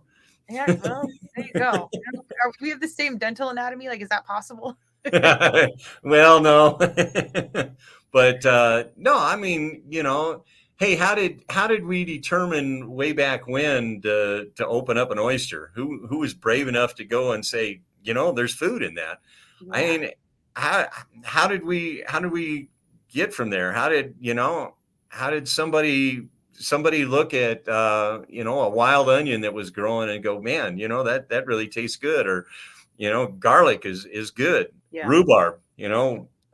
Yeah, well, there you go. We have the same dental anatomy. Like, is that possible? Well, no, but no. I mean, hey, how did we determine way back when to open up an oyster? Who was brave enough to go and say, there's food in that? Yeah. I mean, how did we get from there? How did somebody look at a wild onion that was growing and go, man, that really tastes good, or garlic is good. Yeah. Rhubarb,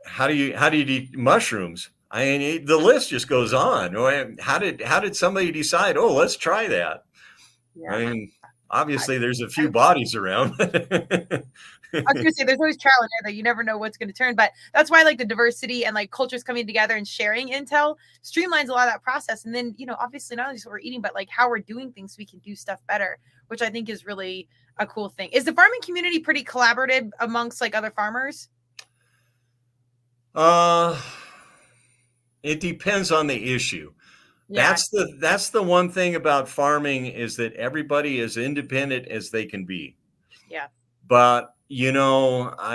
how do you eat mushrooms? I mean, the list just goes on. How did somebody decide, oh, let's try that? Yeah. I mean, obviously there's a few bodies around. I was going to say, there's always trial and error that you never know what's going to turn, but that's why like the diversity and like cultures coming together and sharing intel streamlines a lot of that process. And then, obviously not only just what we're eating, but like how we're doing things so we can do stuff better, which I think is really a cool thing. Is the farming community pretty collaborative amongst like other farmers? It depends on the issue. Yeah. That's the one thing about farming, is that everybody is independent as they can be. Yeah. But I'll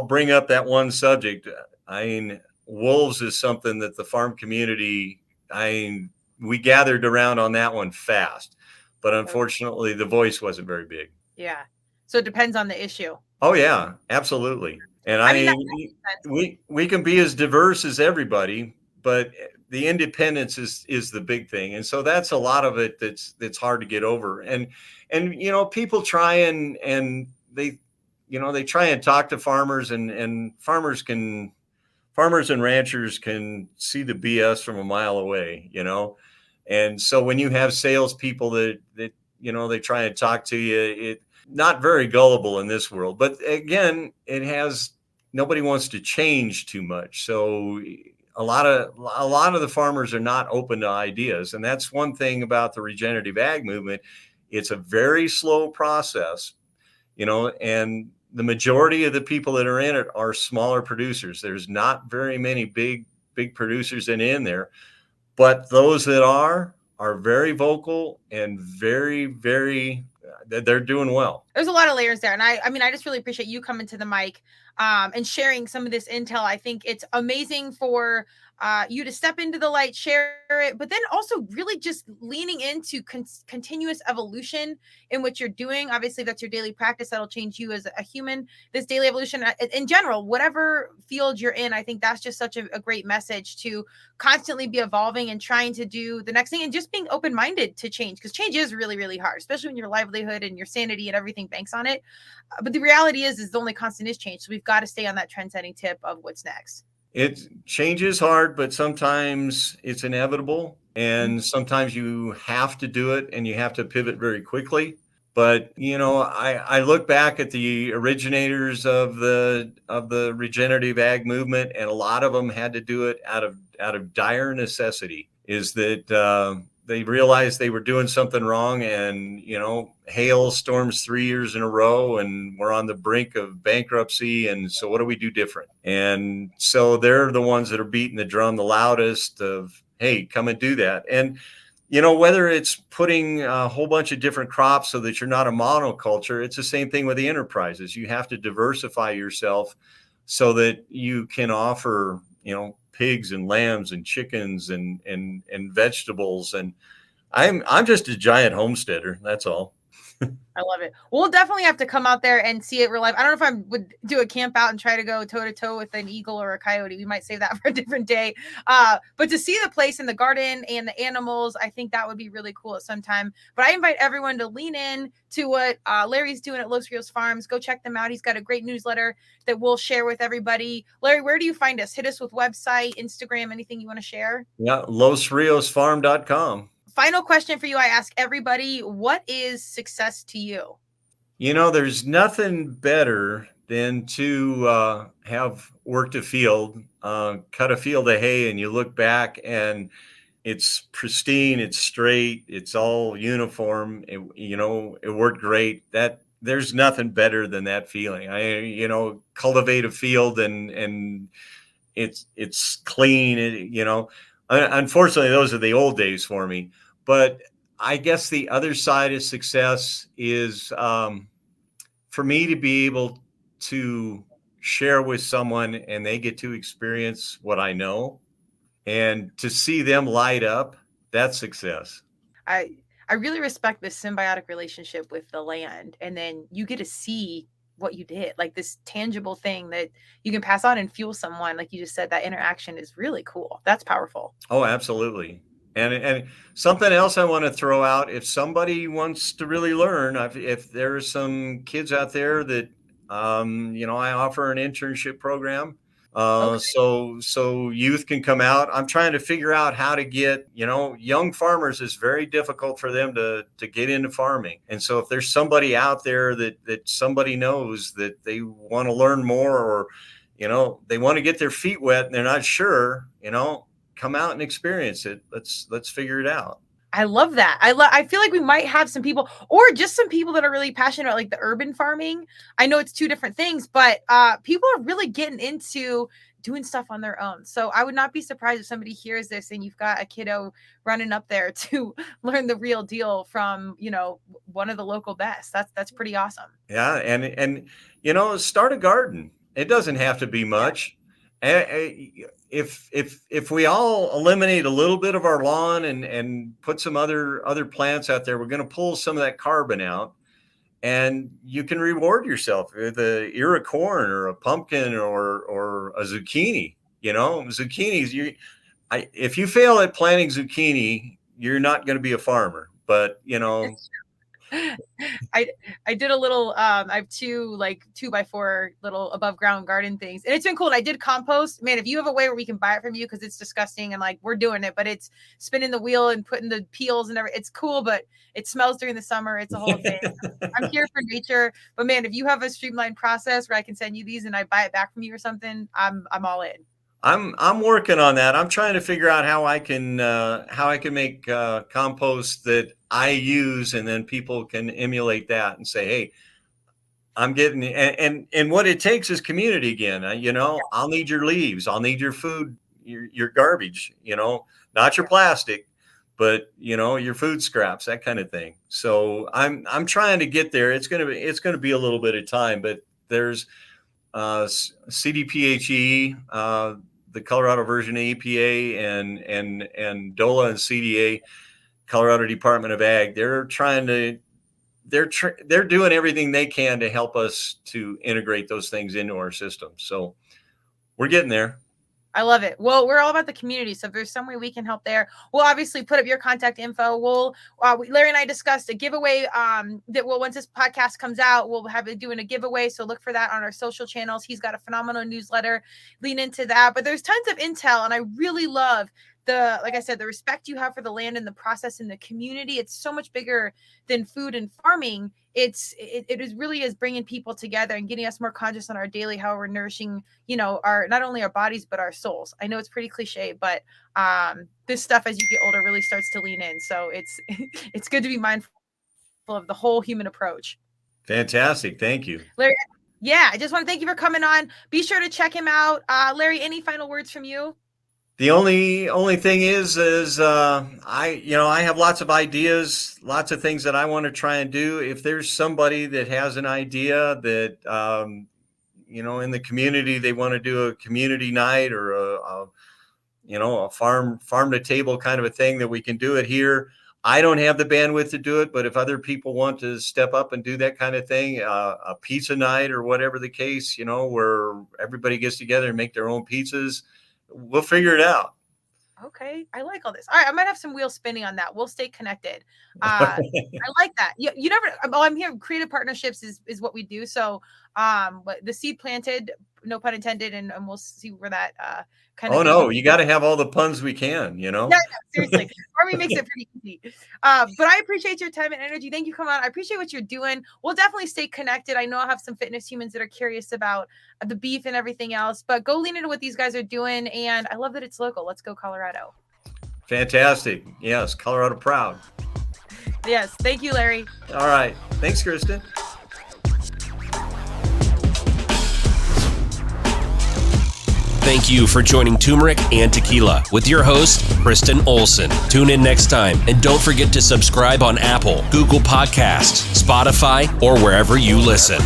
bring up that one subject. I mean, wolves is something that the farm community, we gathered around on that one fast, but unfortunately the voice wasn't very big. Yeah. So it depends on the issue. Oh yeah, absolutely. And I mean, we can be as diverse as everybody, but the independence is the big thing. And so that's a lot of it that's hard to get over. And people try and they try and talk to farmers, and farmers and ranchers can see the BS from a mile away, And so when you have salespeople that they try and talk to you, it not very gullible in this world. But again, nobody wants to change too much. So a lot of the farmers are not open to ideas. And that's one thing about the regenerative ag movement. It's a very slow process, and the majority of the people that are in it are smaller producers. There's not very many big producers in there, but those that are are very vocal and very, they're doing well. There's a lot of layers there. And I mean, I just really appreciate you coming to the mic and sharing some of this intel. I think it's amazing for you to step into the light, share it, but then also really just leaning into continuous evolution in what you're doing. Obviously, that's your daily practice. That'll change you as a human. This daily evolution in general, whatever field you're in, I think that's just such a great message to constantly be evolving and trying to do the next thing and just being open-minded to change, because change is really, really hard, especially when your livelihood and your sanity and everything banks on it. But the reality is the only constant is change. So we've got to stay on that trend-setting tip of what's next. Change is hard, but sometimes it's inevitable, and sometimes you have to do it and you have to pivot very quickly. But I look back at the originators of the regenerative ag movement, and a lot of them had to do it out of dire necessity. Is that they realized they were doing something wrong, and hail storms 3 years in a row, and we're on the brink of bankruptcy. And so, what do we do different? And so they're the ones that are beating the drum the loudest of, hey, come and do that. And whether it's putting a whole bunch of different crops so that you're not a monoculture, it's the same thing with the enterprises. You have to diversify yourself so that you can offer, pigs and lambs and chickens and vegetables. And I'm just a giant homesteader. That's all. I love it. We'll definitely have to come out there and see it real life. I don't know if I would do a camp out and try to go toe to toe with an eagle or a coyote. We might save that for a different day. But to see the place in the garden and the animals, I think that would be really cool at some time. But I invite everyone to lean in to what Larry's doing at Los Rios Farms. Go check them out. He's got a great newsletter that we'll share with everybody. Larry, where do you find us? Hit us with website, Instagram, anything you want to share? Yeah, losriosfarm.com. Final question for you. I ask everybody, what is success to you? There's nothing better than to have worked a field, cut a field of hay, and you look back and it's pristine, it's straight, it's all uniform. It worked great. That there's nothing better than that feeling. I cultivate a field and it's clean. Unfortunately, those are the old days for me. But I guess the other side of success is for me to be able to share with someone and they get to experience what I know, and to see them light up. That's success. I really respect this symbiotic relationship with the land, and then you get to see what you did, like this tangible thing that you can pass on and fuel someone. Like you just said, that interaction is really cool. That's powerful. Oh, absolutely. And something else I want to throw out, if somebody wants to really learn, if there are some kids out there that, I offer an internship program. Okay. So youth can come out. I'm trying to figure out how to get, young farmers. It's very difficult for them to get into farming. And so if there's somebody out there that somebody knows that they want to learn more, or, they want to get their feet wet and they're not sure, come out and experience it. Let's figure it out. I love that. I feel like we might have some people, or just some people that are really passionate about like the urban farming. I know it's two different things, but people are really getting into doing stuff on their own. So I would not be surprised if somebody hears this and you've got a kiddo running up there to learn the real deal from, one of the local best. That's pretty awesome. Yeah. And start a garden. It doesn't have to be much. If we all eliminate a little bit of our lawn and put some other plants out there, we're going to pull some of that carbon out, and you can reward yourself with an ear of corn or a pumpkin or a zucchini. Zucchinis. If you fail at planting zucchini, you're not going to be a farmer. But I did a little I have two 2x4 little above ground garden things, and it's been cool. I did compost. Man, if you have a way where we can buy it from you, because it's disgusting and we're doing it, but it's spinning the wheel and putting the peels and everything. It's cool, but it smells during the summer. It's a whole thing. I'm here for nature, but man, if you have a streamlined process where I can send you these and I buy it back from you or something, I'm all in. I'm working on that. I'm trying to figure out how I can make compost that I use, and then people can emulate that and say, hey, I'm getting, and what it takes is community again. I'll need your leaves. I'll need your food, your garbage, not your plastic, but your food scraps, that kind of thing. So I'm trying to get there. It's going to be a little bit of time, but there's CDPHE, the Colorado version of EPA, and DOLA and CDA, Colorado Department of Ag. They're doing everything they can to help us to integrate those things into our system. So we're getting there. I love it. Well, we're all about the community. So if there's some way we can help there, we'll obviously put up your contact info. Larry and I discussed a giveaway once this podcast comes out, we'll have it doing a giveaway. So look for that on our social channels. He's got a phenomenal newsletter. Lean into that. But there's tons of intel. And I really love like I said, the respect you have for the land and the process and the community. It's so much bigger than food and farming. It really is bringing people together and getting us more conscious on our daily, how we're nourishing, our, not only our bodies, but our souls. I know it's pretty cliche, but this stuff as you get older really starts to lean in. So it's good to be mindful of the whole human approach. Fantastic. Thank you, Larry. Yeah. I just want to thank you for coming on. Be sure to check him out. Larry, any final words from you? The only thing is I have lots of ideas, lots of things that I want to try and do. If there's somebody that has an idea that, in the community, they want to do a community night or a farm to table kind of a thing, that we can do it here. I don't have the bandwidth to do it, but if other people want to step up and do that kind of thing, a pizza night or whatever the case, where everybody gets together and make their own pizzas, we'll figure it out. Okay. I like all this. All right. I might have some wheels spinning on that. We'll stay connected. I like that. You never, I'm here. Creative partnerships is what we do. So, but the seed planted, no pun intended, and we'll see where that kind of. Oh no, you got to have all the puns we can, Yeah, no, seriously. Farming makes it pretty easy. But I appreciate your time and energy. Thank you for coming on. I appreciate what you're doing. We'll definitely stay connected. I know I have some fitness humans that are curious about the beef and everything else, but go lean into what these guys are doing. And I love that it's local. Let's go, Colorado. Fantastic. Yes, Colorado proud. Yes. Thank you, Larry. All right. Thanks, Kristen. Thank you for joining Turmeric and Tequila with your host, Kristen Olson. Tune in next time, and don't forget to subscribe on Apple, Google Podcasts, Spotify, or wherever you listen.